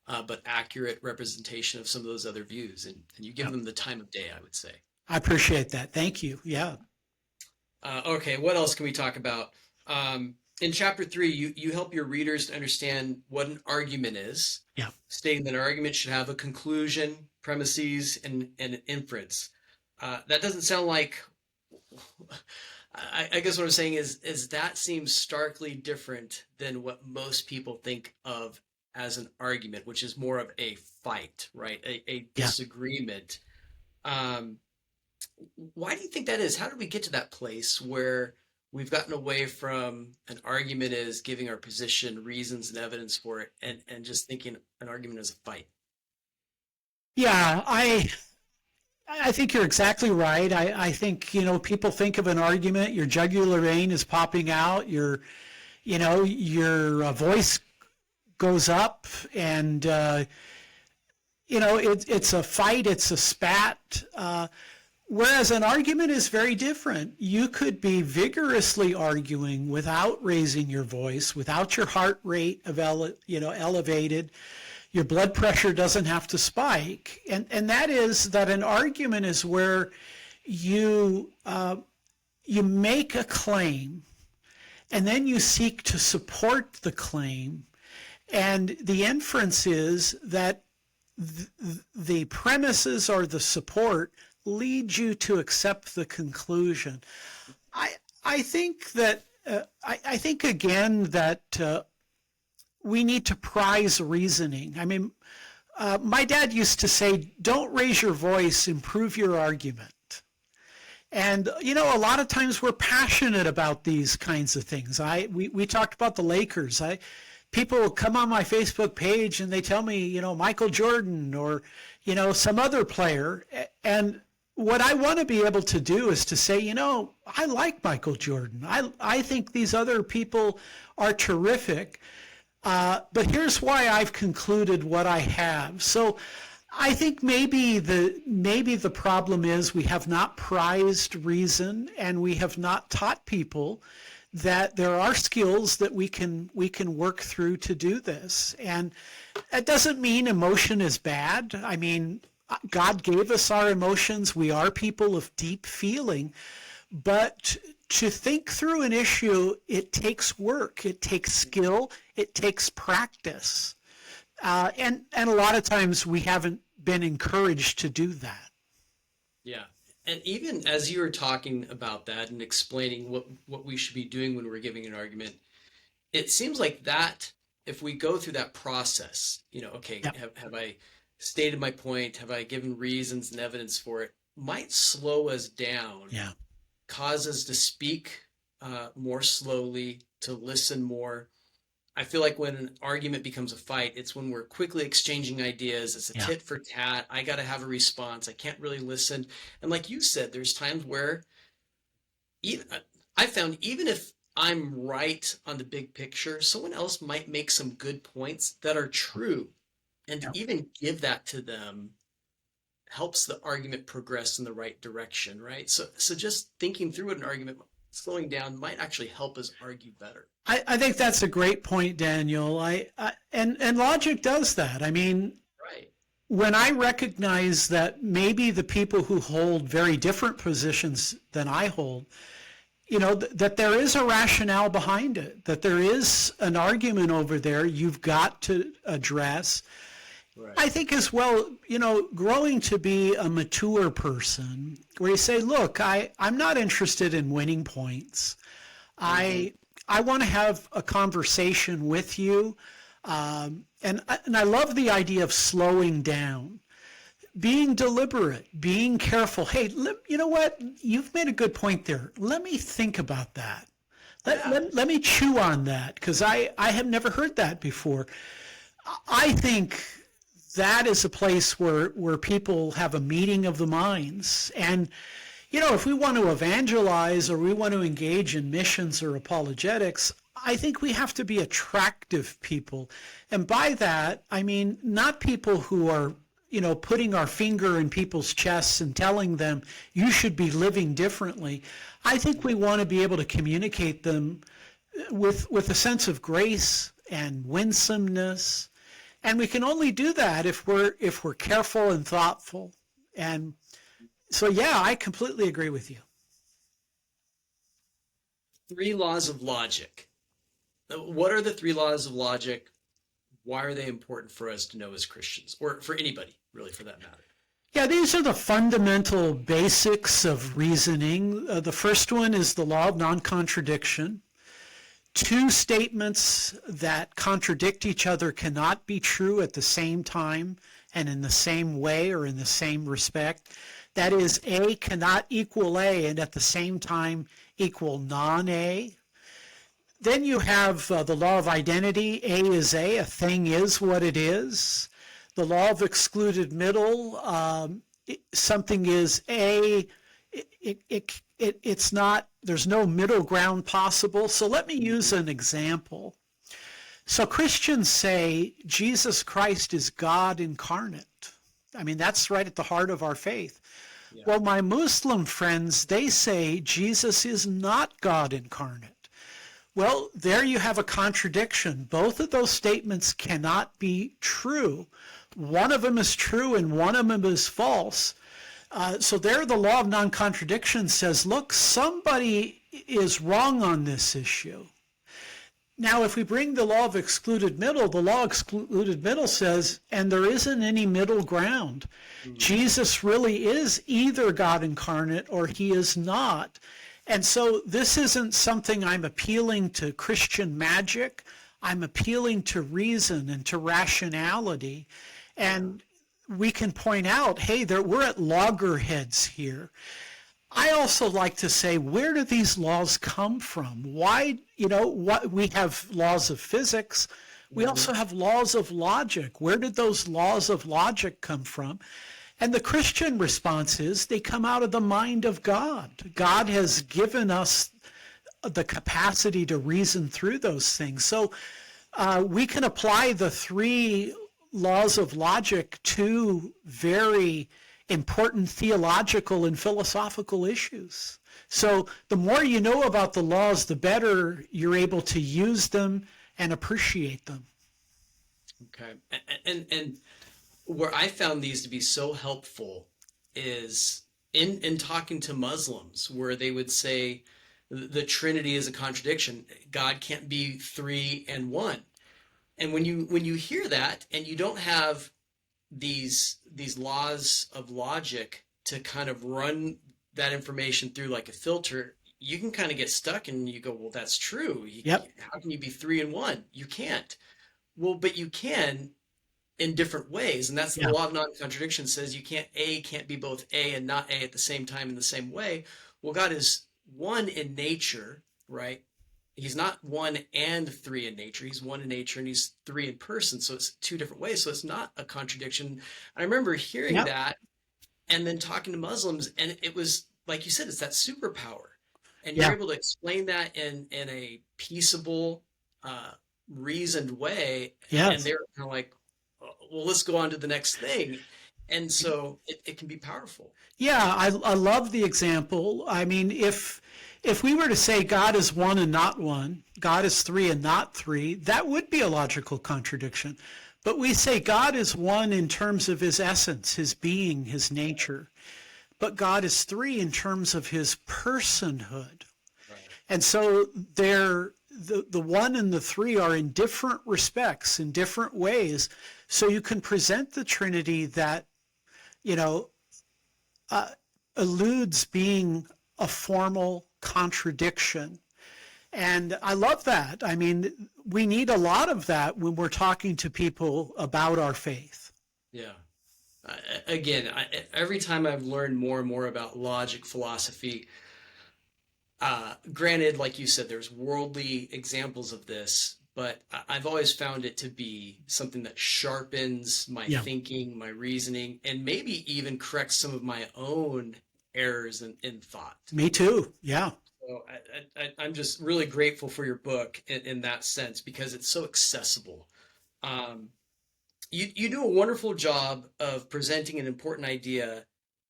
but accurate representation of some of those other views. And you give them the time of day, I would say. I appreciate that. Thank you. Yeah. Okay, what else can we talk about? In chapter 3, you help your readers to understand what an argument is, Yeah. stating that an argument should have a conclusion, premises, and an inference. That doesn't sound like. I guess what I'm saying is that seems starkly different than what most people think of as an argument, which is more of a fight, right? A Yeah. disagreement. Um, why do you think that is? How did we get to that place where we've gotten away from an argument as giving our position, reasons, and evidence for it, and just thinking an argument is a fight? Yeah, I think you're exactly right. I think, people think of an argument, your jugular vein is popping out, your voice goes up, and it's a fight, it's a spat. Whereas an argument is very different. You could be vigorously arguing without raising your voice, without your heart rate elevated. Your blood pressure doesn't have to spike. And that is that an argument is where you make a claim and then you seek to support the claim. And the inference is that the premises or the support lead you to accept the conclusion. I think that I think again that we need to prize reasoning. I mean, my dad used to say, "Don't raise your voice, improve your argument." And a lot of times we're passionate about these kinds of things. We talked about the Lakers. People will come on my Facebook page and they tell me, Michael Jordan or some other player, and what I want to be able to do is to say, I like Michael Jordan. I think these other people are terrific. But here's why I've concluded what I have. So I think maybe the problem is we have not prized reason, and we have not taught people that there are skills that we can work through to do this. And it doesn't mean emotion is bad. I mean, God gave us our emotions. We are people of deep feeling. But to think through an issue, it takes work, it takes skill, it takes practice. And a lot of times we haven't been encouraged to do that. Yeah. And even as you were talking about that and explaining what we should be doing when we're giving an argument, it seems like that if we go through that process, okay, Yeah. have I stated my point? Have I given reasons and evidence for it? Might slow us down, Yeah. cause us to speak more slowly, to listen more. I feel like when an argument becomes a fight, it's when we're quickly exchanging ideas. It's a Yeah. tit for tat. I got to have a response. I can't really listen. And like you said, there's times where even I found even if I'm right on the big picture, someone else might make some good points that are true. And to Yeah. even give that to them helps the argument progress in the right direction, right? So just thinking through an argument, slowing down might actually help us argue better. I think that's a great point, Daniel. And logic does that. I mean, Right. when I recognize that maybe the people who hold very different positions than I hold, that there is a rationale behind it, that there is an argument over there you've got to address. Right. I think as well, growing to be a mature person where you say, look, I'm not interested in winning points. I want to have a conversation with you. And I love the idea of slowing down, being deliberate, being careful. Hey, you know what? You've made a good point there. Let me think about that. Let me chew on that, because I have never heard that before. I think that is a place where people have a meeting of the minds. And, if we want to evangelize or we want to engage in missions or apologetics, I think we have to be attractive people. And by that, I mean, not people who are, putting our finger in people's chests and telling them you should be living differently. I think we want to be able to communicate them with a sense of grace and winsomeness. And we can only do that if we're careful and thoughtful. And so, yeah, I completely agree with you. 3 laws of logic. What are the 3 laws of logic? Why are they important for us to know as Christians, or for anybody, really, for that matter? Yeah, these are the fundamental basics of reasoning. The first one is the law of non-contradiction. Two statements that contradict each other cannot be true at the same time and in the same way or in the same respect. That is, A cannot equal A and at the same time equal non-A. Then you have the law of identity. A is A, a thing is what it is. The law of excluded middle, something is A, it's not, there's no middle ground possible. So let me use an example. So Christians say Jesus Christ is God incarnate. I mean, that's right at the heart of our faith. Yeah. Well, my Muslim friends, they say Jesus is not God incarnate. Well, there you have a contradiction. Both of those statements cannot be true. One of them is true and one of them is false. So there the law of non-contradiction says, look, somebody is wrong on this issue. Now, if we bring the law of excluded middle, the law of excluded middle says, and there isn't any middle ground. Mm-hmm. Jesus really is either God incarnate or he is not. And so this isn't something I'm appealing to Christian magic. I'm appealing to reason and to rationality. And we can point out, hey, we're at loggerheads here. I also like to say, where do these laws come from? Why, what we have laws of physics. We also have laws of logic. Where did those laws of logic come from? And the Christian response is they come out of the mind of God. God has given us the capacity to reason through those things. So we can apply the three laws of logic to very important theological and philosophical issues. So the more you know about the laws, the better you're able to use them and appreciate them. Okay. And where I found these to be so helpful is in talking to Muslims, where they would say the Trinity is a contradiction. God can't be three and one. And when you hear that and you don't have these laws of logic to kind of run that information through like a filter, you can kind of get stuck and you go, well, that's true. Yep. How can you be three and one? You can't. Well, but you can in different ways. And that's the law of non-contradiction says A can't be both A and not A at the same time in the same way. Well, God is one in nature, right? He's not one and three in nature. He's one in nature and he's three in person. So it's two different ways. So it's not a contradiction. I remember hearing that and then talking to Muslims, and it was, like you said, it's that superpower. And you're able to explain that in a peaceable, reasoned way. Yes. And they're kind of like, well, let's go on to the next thing. And so it can be powerful. Yeah, I love the example. I mean, if we were to say God is one and not one, God is three and not three, that would be a logical contradiction. But we say God is one in terms of his essence, his being, his nature. But God is three in terms of his personhood. Right. And so the one and the three are in different respects, in different ways. So you can present the Trinity that, eludes being a formal contradiction. And I love that. I mean, we need a lot of that when we're talking to people about our faith. Yeah. Again, every time I've learned more and more about logic, philosophy, granted, like you said, there's worldly examples of this, but I've always found it to be something that sharpens my thinking, my reasoning, and maybe even corrects some of my own errors in thought. Me too. Yeah. So I'm just really grateful for your book in that sense, because it's so accessible. You do a wonderful job of presenting an important idea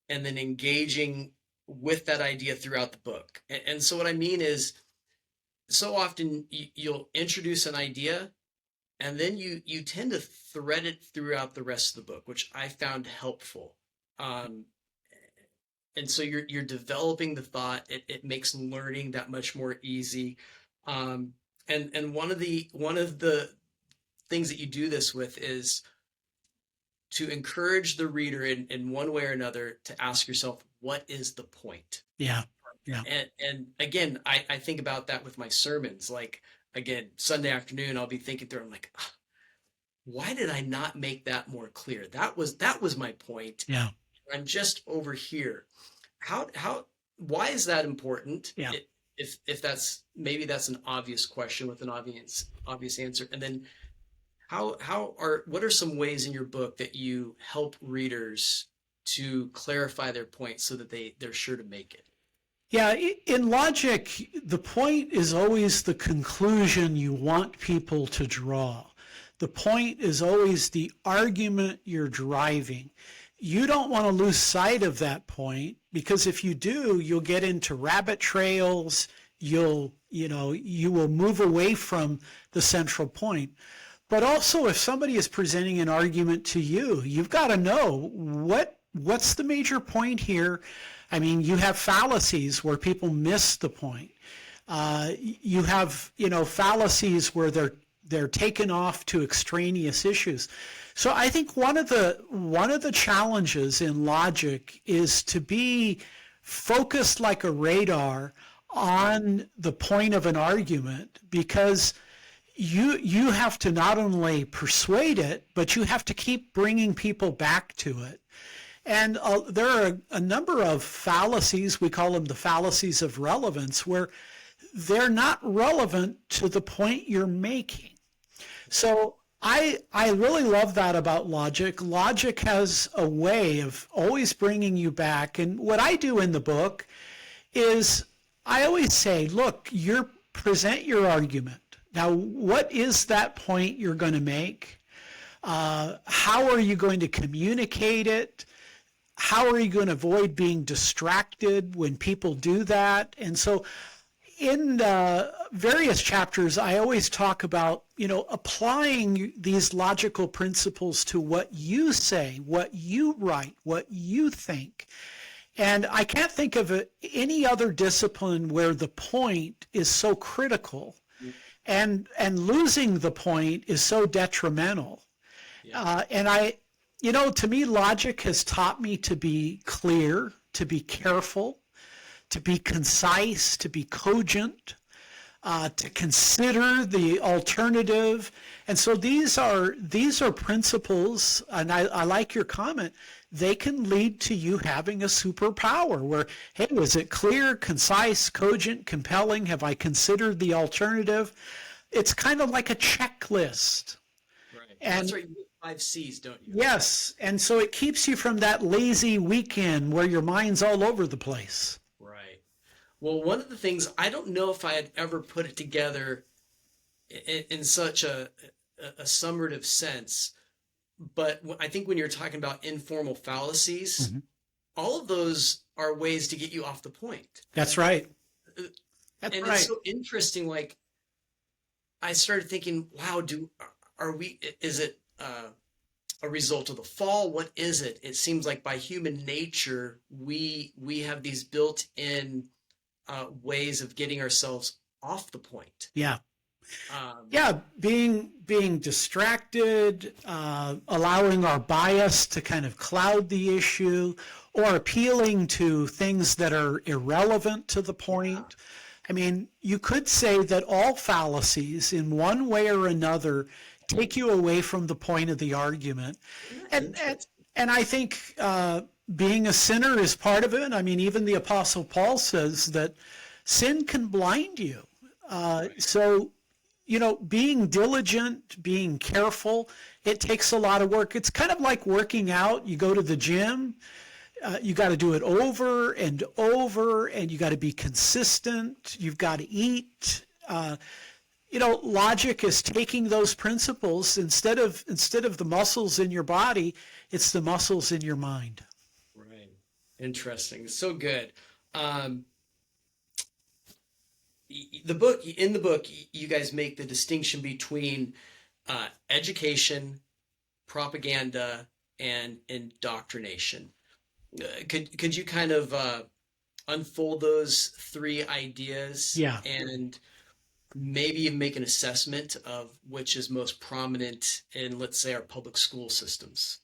and then engaging with that idea throughout the book. And so what I mean is, so often you'll introduce an idea and then you tend to thread it throughout the rest of the book, which I found helpful. And so you're developing the thought. It makes learning that much more easy. And one of the things that you do this with is to encourage the reader in one way or another to ask yourself, what is the point? Yeah. Yeah. And again, I think about that with my sermons. Like, again, Sunday afternoon, I'll be thinking through, I'm like, "Ah, why did I not make that more clear? That was my point. Yeah. I'm just over here. Why is that important? Yeah. If that's, maybe that's an obvious question with an obvious answer. And then what are some ways in your book that you help readers to clarify their point so that they're sure to make it? Yeah, in logic, the point is always the conclusion you want people to draw. The point is always the argument you're driving. You don't want to lose sight of that point, because if you do, you'll get into rabbit trails. You will move away from the central point. But also, if somebody is presenting an argument to you, you've got to know what's the major point here. I mean, you have fallacies where people miss the point. You have, fallacies where they're taken off to extraneous issues. So I think one of the challenges in logic is to be focused like a radar on the point of an argument, because you have to not only persuade it, but you have to keep bringing people back to it. And there are a number of fallacies, we call them the fallacies of relevance, where they're not relevant to the point you're making. So I really love that about logic. Logic has a way of always bringing you back. And what I do in the book is I always say, look, present your argument. Now, what is that point you're going to make? How are you going to communicate it? How are you going to avoid being distracted when people do that? And so in various chapters, I always talk about, applying these logical principles to what you say, what you write, what you think. And I can't think of any other discipline where the point is so critical, and losing the point is so detrimental. Yeah. To me, logic has taught me to be clear, to be careful, to be concise, to be cogent, to consider the alternative. And so these are principles, and I like your comment. They can lead to you having a superpower where, hey, was it clear, concise, cogent, compelling? Have I considered the alternative? It's kind of like a checklist. Right. And that's right. You get 5 C's, don't you? yes, and so it keeps you from that lazy weekend where your mind's all over the place. Right. Well, one of the things, I don't know if I had ever put it together in such a summative sense, but I think when you're talking about informal fallacies, all of those are ways to get you off the point. That's right. That's And right. it's so interesting. Like, I started thinking, wow, is it a result of the fall? What is it? It seems like by human nature, we have these built-in ways of getting ourselves off the point. Yeah. Um, Yeah, being distracted, allowing our bias to kind of cloud the issue, or appealing to things that are irrelevant to the point. I mean, you could say that all fallacies, in one way or another, take you away from the point of the argument. And I think being a sinner is part of it. I mean, even the Apostle Paul says that sin can blind you. So, being diligent, being careful, it takes a lot of work. It's kind of like working out. You go to the gym, you got to do it over and over, and you got to be consistent. You've got to eat. Logic is taking those principles, instead of the muscles in your body, it's the muscles in your mind. right. Interesting. So good. In the book, you guys make the distinction between education, propaganda, and indoctrination. Could you kind of unfold those 3 ideas? Yeah. And maybe even make an assessment of which is most prominent in, let's say, our public school systems?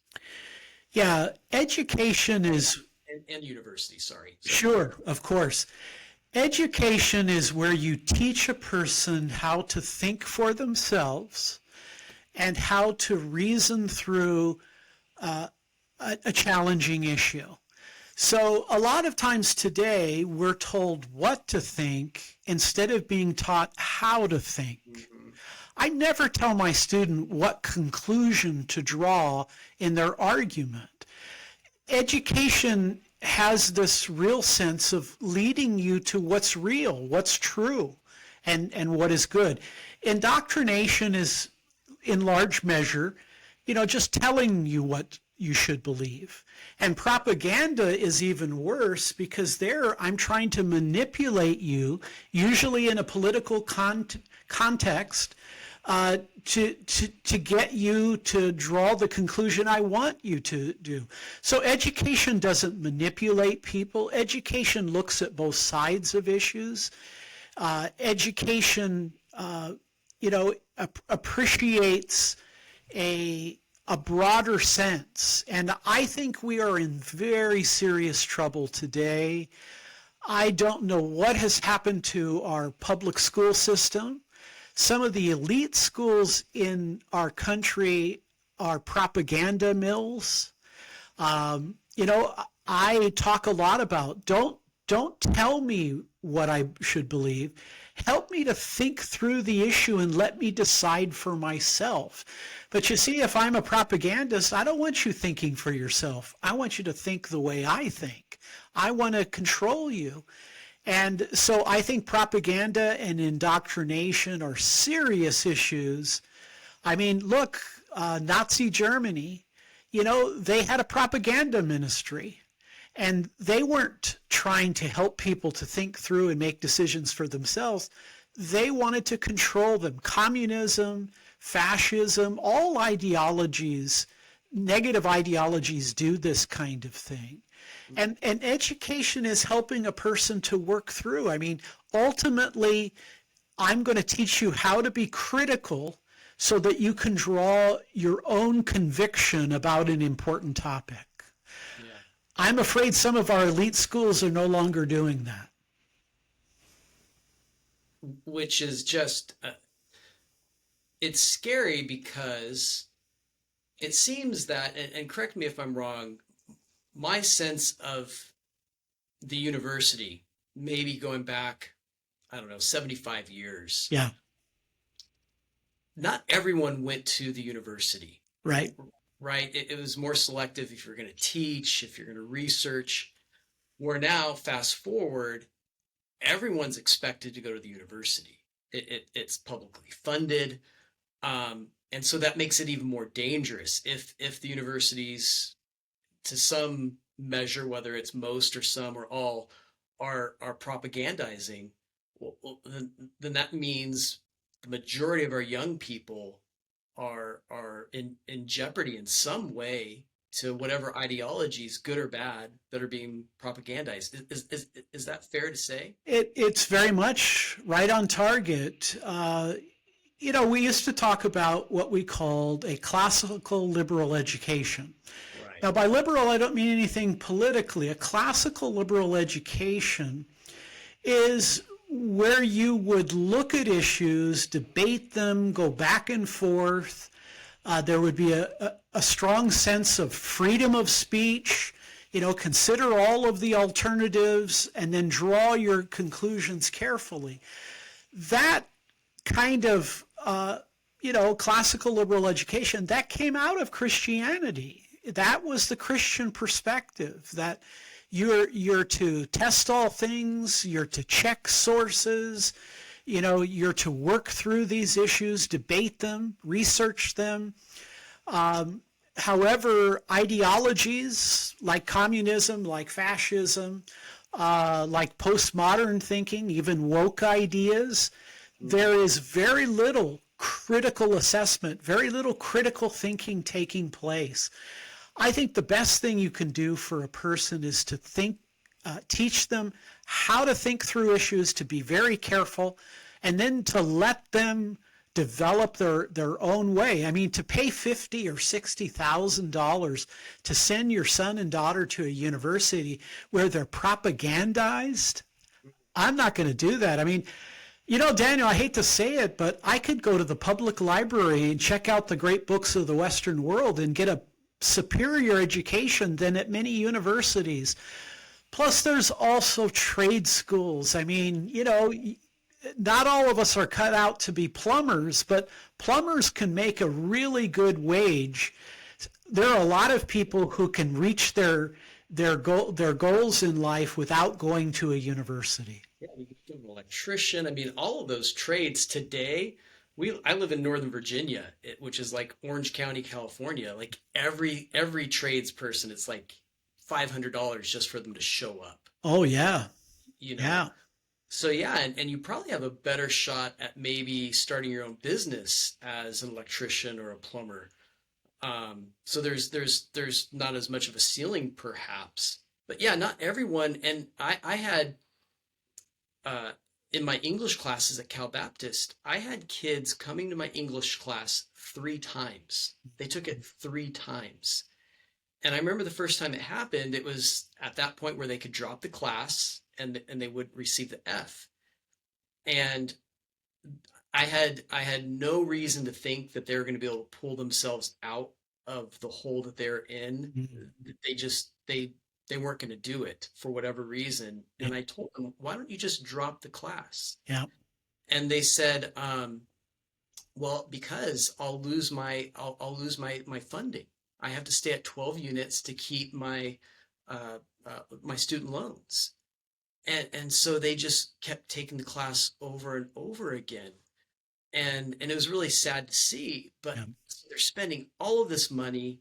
Yeah, education is, And university, sorry. sure, of course. Education is where you teach a person how to think for themselves and how to reason through a challenging issue. So, a lot of times today, we're told what to think instead of being taught how to think. Mm-hmm. I never tell my student what conclusion to draw in their argument. Education has this real sense of leading you to what's real, what's true, and what is good. Indoctrination is, in large measure, just telling you what you should believe. And propaganda is even worse because there I'm trying to manipulate you, usually in a political context, to get you to draw the conclusion I want you to do. So education doesn't manipulate people. Education looks at both sides of issues. Education, appreciates a broader sense. And I think we are in very serious trouble today. I don't know what has happened to our public school system. Some of the elite schools in our country are propaganda mills. I talk a lot about don't tell me what I should believe. Help me to think through the issue and let me decide for myself. But you see, if I'm a propagandist, I don't want you thinking for yourself. I want you to think the way I think. I want to control you. And so I think propaganda and indoctrination are serious issues. I mean, look, Nazi Germany, they had a propaganda ministry. And they weren't trying to help people to think through and make decisions for themselves. They wanted to control them. Communism, fascism, all ideologies, negative ideologies do this kind of thing. And education is helping a person to work through. I mean, ultimately, I'm going to teach you how to be critical so that you can draw your own conviction about an important topic. I'm afraid some of our elite schools are no longer doing that. Which is just, it's scary because it seems that, and correct me if I'm wrong, my sense of the university, maybe going back, I don't know, 75 years. Yeah. Not everyone went to the university. Right. Right? It was more selective if you're going to teach, if you're going to research. Where now, fast forward, everyone's expected to go to the university. It's publicly funded. And so that makes it even more dangerous. If the universities, to some measure, whether it's most or some or all, are propagandizing, well, then that means the majority of our young people are in jeopardy in some way to whatever ideologies, good or bad, that are being propagandized. Is that fair to say? It's very much right on target. We used to talk about what we called a classical liberal education. Right. Now, by liberal, I don't mean anything politically. A classical liberal education is where you would look at issues, debate them, go back and forth. There would be a strong sense of freedom of speech, consider all of the alternatives and then draw your conclusions carefully. That kind of, classical liberal education, that came out of Christianity. That was the Christian perspective, that you're to test all things, you're to check sources, you're to work through these issues, debate them, research them. However, ideologies like communism, like fascism, like postmodern thinking, even woke ideas, there is very little critical assessment, very little critical thinking taking place. I think the best thing you can do for a person is to teach them how to think through issues, to be very careful, and then to let them develop their own way. I mean, to pay $50,000 or $60,000 to send your son and daughter to a university where they're propagandized, I'm not going to do that. I mean, Daniel, I hate to say it, but I could go to the public library and check out the great books of the Western world and get a superior education than at many universities. Plus, there's also trade schools. I mean, not all of us are cut out to be plumbers, but plumbers can make a really good wage. There are a lot of people who can reach their goals in life without going to a university. Yeah, you can become an electrician. I mean, all of those trades today. I live in Northern Virginia, which is like Orange County, California. Like every tradesperson, it's like $500 just for them to show up. Oh yeah, Yeah. So yeah, and you probably have a better shot at maybe starting your own business as an electrician or a plumber. So there's not as much of a ceiling perhaps, but yeah, not everyone. And I had in my English classes at Cal Baptist, I had kids coming to my English class 3 times. They took it 3 times. And I remember the first time it happened, it was at that point where they could drop the class and they would receive the F. And I had no reason to think that they were going to be able to pull themselves out of the hole that they're in. Mm-hmm. They weren't going to do it for whatever reason. Yeah. And I told them, why don't you just drop the class? Yeah. And they said, well, because I'll lose my funding. I have to stay at 12 units to keep my my student loans. And so they just kept taking the class over and over again. And it was really sad to see, but yeah. They're spending all of this money.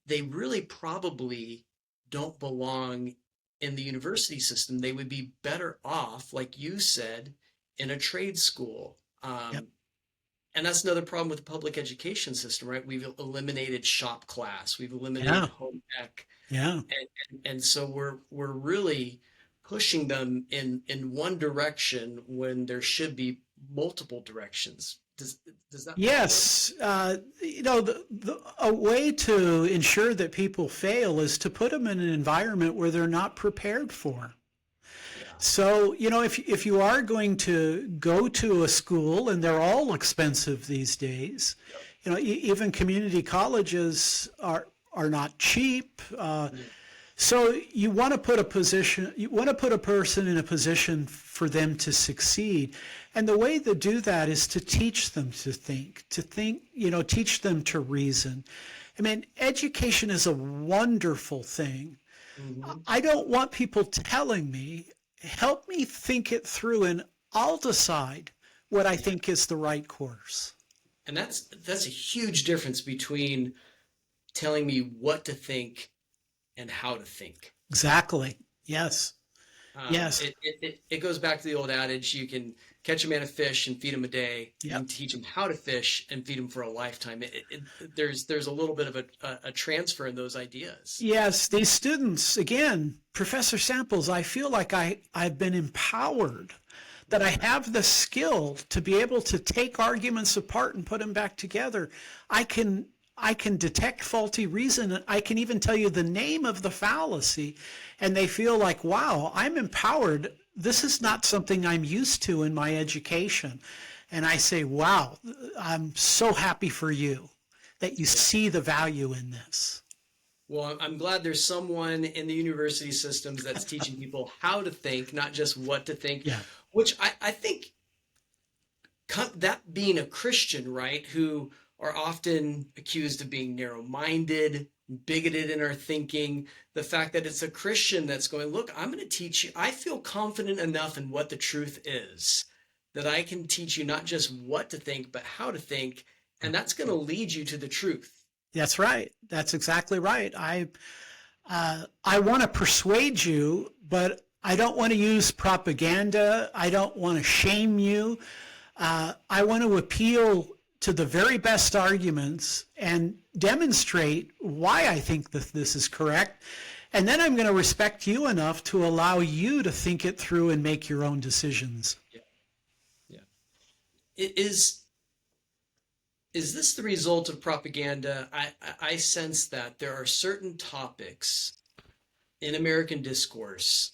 They really probably don't belong in the university system. They would be better off, like you said, in a trade school. Yep. And that's another problem with the public education system, right? We've eliminated shop class. We've eliminated home ec. Yeah. And so we're really pushing them in one direction when there should be multiple directions. Does that? Yes. A way to ensure that people fail is to put them in an environment where they're not prepared for. Yeah. So, if you are going to go to a school, and they're all expensive these days, yep. Even community colleges are not cheap. So you want to put a person in a position for them to succeed. And the way to do that is to teach them to think, teach them to reason. I mean, education is a wonderful thing. Mm-hmm. I don't want people telling me, help me think it through and I'll decide what I think is the right course. And that's a huge difference between telling me what to think and how to think. Exactly. Yes. Yes. It goes back to the old adage, you can catch a man a fish and feed him a day. Yep. You can teach him how to fish and feed him for a lifetime. There's a little bit of a transfer in those ideas. Yes. These students, again, Professor Samples, I feel like I've been empowered, that I have the skill to be able to take arguments apart and put them back together. I can detect faulty reason. I can even tell you the name of the fallacy, and they feel like, wow, I'm empowered. This is not something I'm used to in my education. And I say, wow, I'm so happy for you that you see the value in this. Well, I'm glad there's someone in the university systems that's teaching people how to think, not just what to think, which I think that being a Christian, right, who are often accused of being narrow-minded, bigoted in our thinking. The fact that it's a Christian that's going, look, I'm going to teach you. I feel confident enough in what the truth is that I can teach you not just what to think, but how to think. And that's going to lead you to the truth. That's right. That's exactly right. I want to persuade you, but I don't want to use propaganda. I don't want to shame you. I want to appeal to the very best arguments and demonstrate why I think that this is correct. And then I'm going to respect you enough to allow you to think it through and make your own decisions. Yeah. It is Is this the result of propaganda? I sense that there are certain topics in American discourse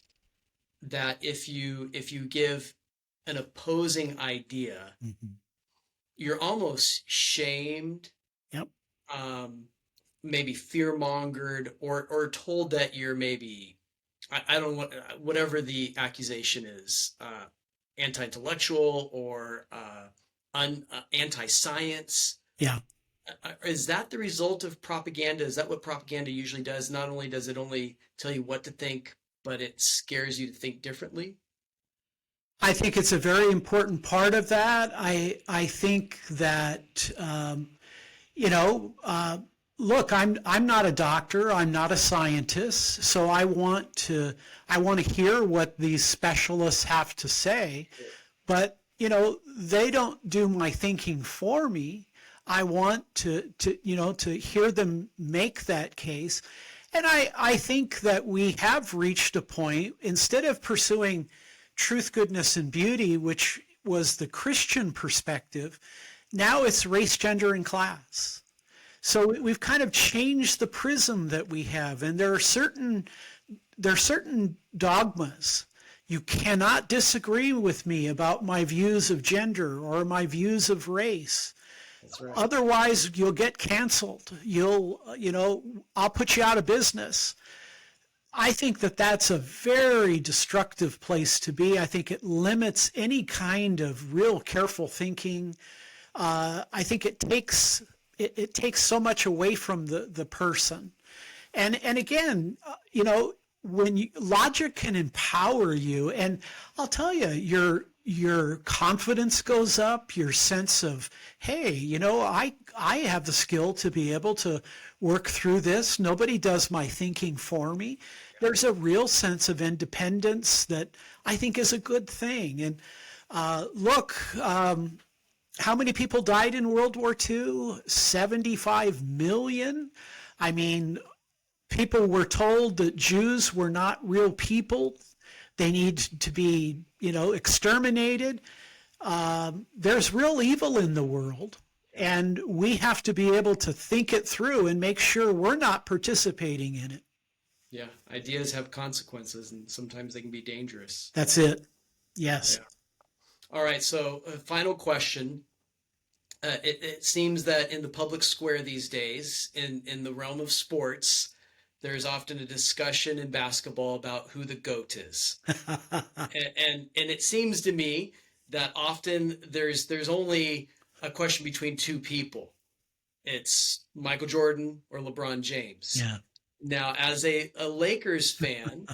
that if you give an opposing idea, Mhm. you're almost shamed, Yep. um, maybe fear mongered, or told that you're maybe I don't know whatever the accusation is, anti-intellectual or anti-science. Yeah. Is that the result of propaganda? Is that what propaganda usually does? Not only does it only tell you what to think, but it scares you to think differently? I think it's a very important part of that. I think that you know, look, I'm not a doctor. I'm not a scientist. So I want to hear what these specialists have to say. But they don't do my thinking for me. I want to hear them make that case. And I think that we have reached a point, instead of pursuing truth, goodness, and beauty, which was the Christian perspective, now it's race, gender, and class. So we've kind of changed the prism that we have, and there are certain dogmas. You cannot disagree with me about my views of gender or my views of race. That's right. Otherwise, you'll get canceled. I'll put you out of business. I think that that's a very destructive place to be. I think it limits any kind of real careful thinking. I think it takes so much away from the person. And again, when logic can empower you, and I'll tell you, your confidence goes up, your sense of, hey, I have the skill to be able to work through this. Nobody does my thinking for me. There's a real sense of independence that I think is a good thing. And look, how many people died in World War II? 75 million. I mean, people were told that Jews were not real people. They need to be, exterminated. There's real evil in the world, and we have to be able to think it through and make sure we're not participating in it. Yeah, ideas have consequences, and sometimes they can be dangerous. That's it. Yes. Yeah. All right, so final question. It seems that in the public square these days, in the realm of sports, there's often a discussion in basketball about who the GOAT is. And it seems to me that often there's only a question between two people. It's Michael Jordan or LeBron James. Yeah. Now, as a Lakers fan,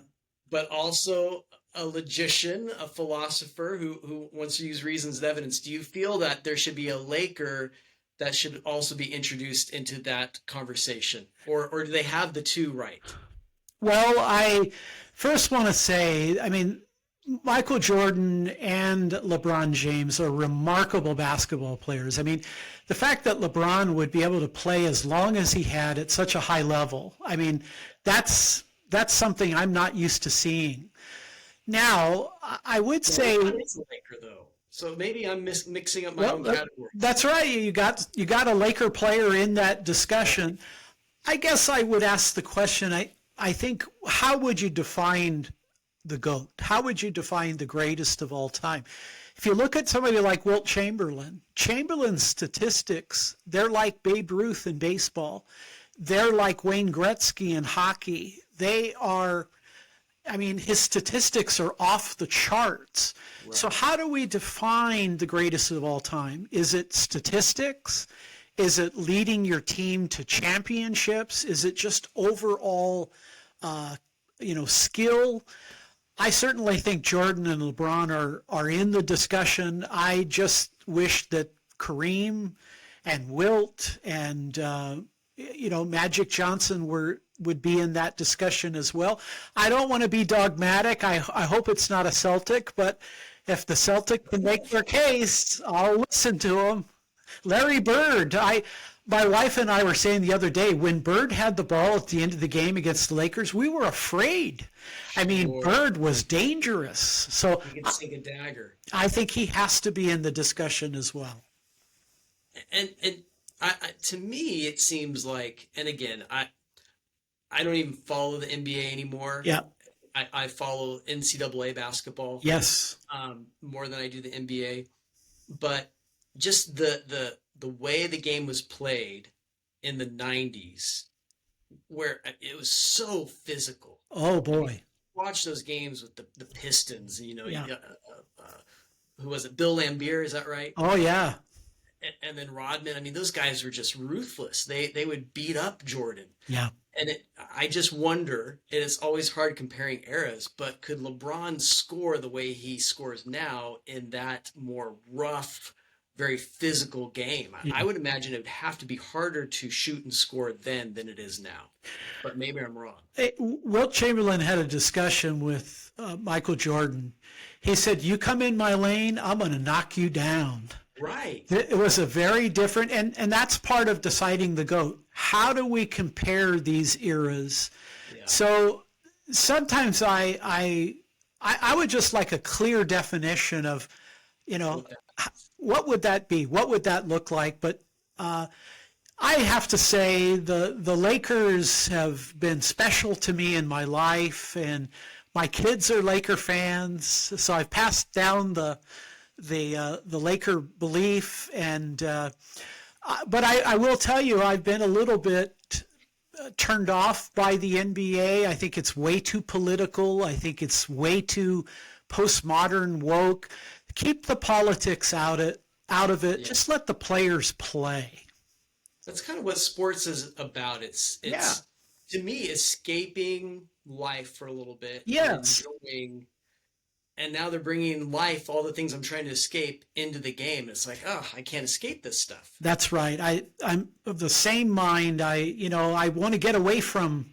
but also a logician, a philosopher who wants to use reasons and evidence, do you feel that there should be a Laker that should also be introduced into that conversation? Or do they have the two right? Well, I first want to say, I mean, Michael Jordan and LeBron James are remarkable basketball players. I mean, the fact that LeBron would be able to play as long as he had at such a high level, I mean, that's something I'm not used to seeing. Now, I would say It's a Laker though, so maybe I'm mixing up my own categories. that's right. You got a Laker player in that discussion. I guess I would ask the question. I think, how would you define the GOAT? How would you define the greatest of all time? If you look at somebody like Wilt Chamberlain, Chamberlain's statistics, they're like Babe Ruth in baseball. They're like Wayne Gretzky in hockey. His statistics are off the charts. Right. So how do we define the greatest of all time? Is it statistics? Is it leading your team to championships? Is it just overall, skill? I certainly think Jordan and LeBron are in the discussion. I just wish that Kareem and Wilt and Magic Johnson would be in that discussion as well. I don't want to be dogmatic. I hope it's not a Celtic, but if the Celtic can make their case, I'll listen to them. Larry Bird. My wife and I were saying the other day, when Bird had the ball at the end of the game against the Lakers, we were afraid. I mean, Bird was dangerous. So he can sink a dagger. I think he has to be in the discussion as well. And To me, it seems like, and again, I don't even follow the NBA anymore. Yeah. I follow NCAA basketball Yes. more than I do the NBA. But just the way the game was played in the 90s, where it was so physical. Oh I mean, boy. watch those games with the Pistons, Yeah. who was it? Bill Lambier, is that right? Oh yeah. And then Rodman. I mean, those guys were just ruthless. They would beat up Jordan. Yeah. And I just wonder, and it's always hard comparing eras, but could LeBron score the way he scores now in that more rough, very physical game? I Yeah. would imagine it would have to be harder to shoot and score then than it is now. But maybe I'm wrong. Wilt Chamberlain had a discussion with Michael Jordan. He said, "You come in my lane, I'm going to knock you down." Right. It was a very different, and that's part of deciding the GOAT. How do we compare these eras? Yeah. So sometimes I would just like a clear definition of, you know, what would that be? What would that look like? But I have to say the Lakers have been special to me in my life, and my kids are Laker fans, so I've passed down the Laker belief, and but I will tell you I've been a little bit turned off by the NBA. I think it's way too political. I think it's way too postmodern, woke. Keep the politics out of it. Yeah. Just let the players play. That's kind of what sports is about. Yeah. It's to me escaping life for a little bit and Yes. enjoying. And now they're bringing life, all the things I'm trying to escape, into the game. It's like, oh, I can't escape this stuff. That's right. I'm of the same mind. I want to get away from.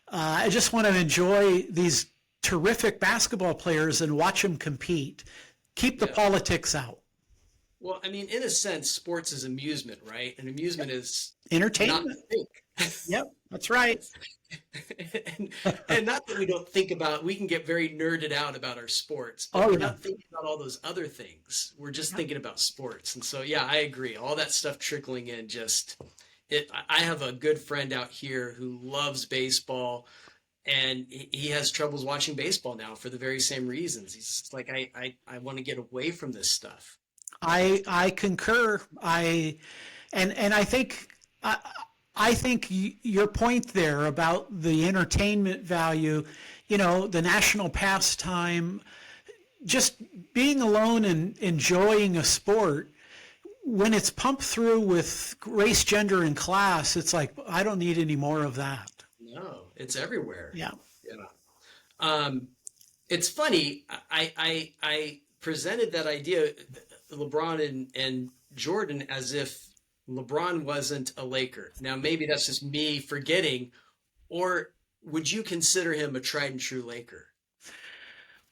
I just want to enjoy these terrific basketball players and watch them compete. Keep the Yeah. politics out. Well, I mean, in a sense, sports is amusement, right? And amusement is not to Entertainment. think. Yep, that's right. and, and not that we don't think about, we can get very nerded out about our sports, but Oh we're yeah. not thinking about all those other things. We're just thinking about sports. And so, yeah, I agree. All that stuff trickling in, I have a good friend out here who loves baseball, and he has troubles watching baseball now for the very same reasons. He's just like, I want to get away from this stuff. I concur. And I think I think your point there about the entertainment value, the national pastime, just being alone and enjoying a sport, when it's pumped through with race, gender, and class, it's like I don't need any more of that. No, it's everywhere. Yeah. Yeah. Um, it's funny. I presented that idea, LeBron and Jordan, as if LeBron wasn't a Laker. Now, maybe that's just me forgetting, or would you consider him a tried and true Laker?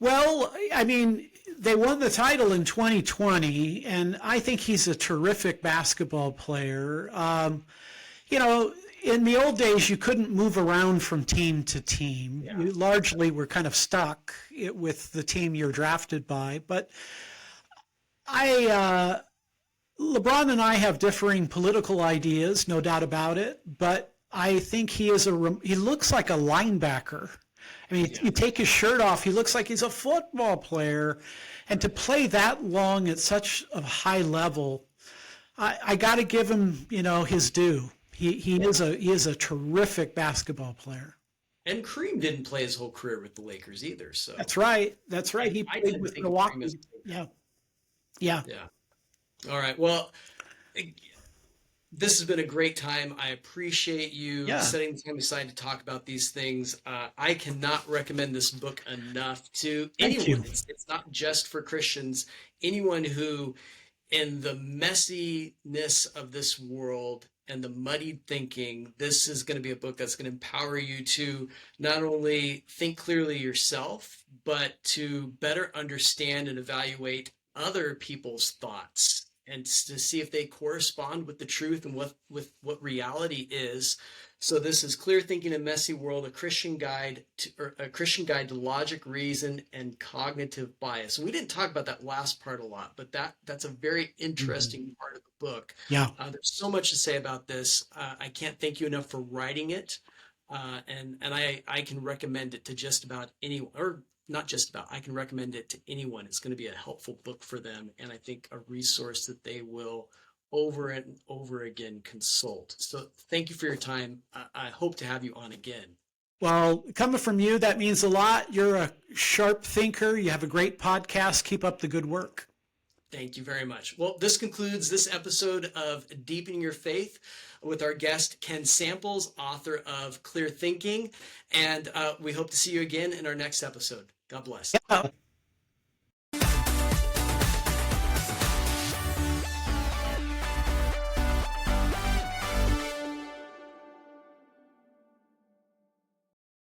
Well, I mean, they won the title in 2020, and I think he's a terrific basketball player. In the old days, you couldn't move around from team to team. Yeah. You largely were kind of stuck with the team you're drafted by. But LeBron and I have differing political ideas, no doubt about it. But I think he looks like a linebacker. I mean, Yeah. you take his shirt off, he looks like he's a football player. And to play that long at such a high level, I got to give him, his due. He is a terrific basketball player. And Kareem didn't play his whole career with the Lakers either. So That's right. That's right. He I played tend to with think of Kareem Milwaukee. as Yeah. Yeah. yeah. All right. Well, this has been a great time. I appreciate you Yeah. setting the time aside to talk about these things. I cannot recommend this book enough to Thank anyone. you. It's not just for Christians. Anyone who, in the messiness of this world and the muddied thinking, this is going to be a book that's going to empower you to not only think clearly yourself, but to better understand and evaluate other people's thoughts and to see if they correspond with the truth and what reality is. So this is Clear Thinking in a Messy World, a Christian guide to logic, reason, and cognitive bias. And we didn't talk about that last part a lot, but that's a very interesting part of the book. Yeah. There's so much to say about this. I can't thank you enough for writing it. And I can recommend it to just about anyone, or not just about, I can recommend it to anyone. It's going to be a helpful book for them, and I think a resource that they will over and over again consult. So thank you for your time. I hope to have you on again. Well, coming from you, that means a lot. You're a sharp thinker. You have a great podcast. Keep up the good work. Thank you very much. Well, this concludes this episode of Deepening Your Faith with our guest, Ken Samples, author of Clear Thinking. And we hope to see you again in our next episode. God bless. Yeah.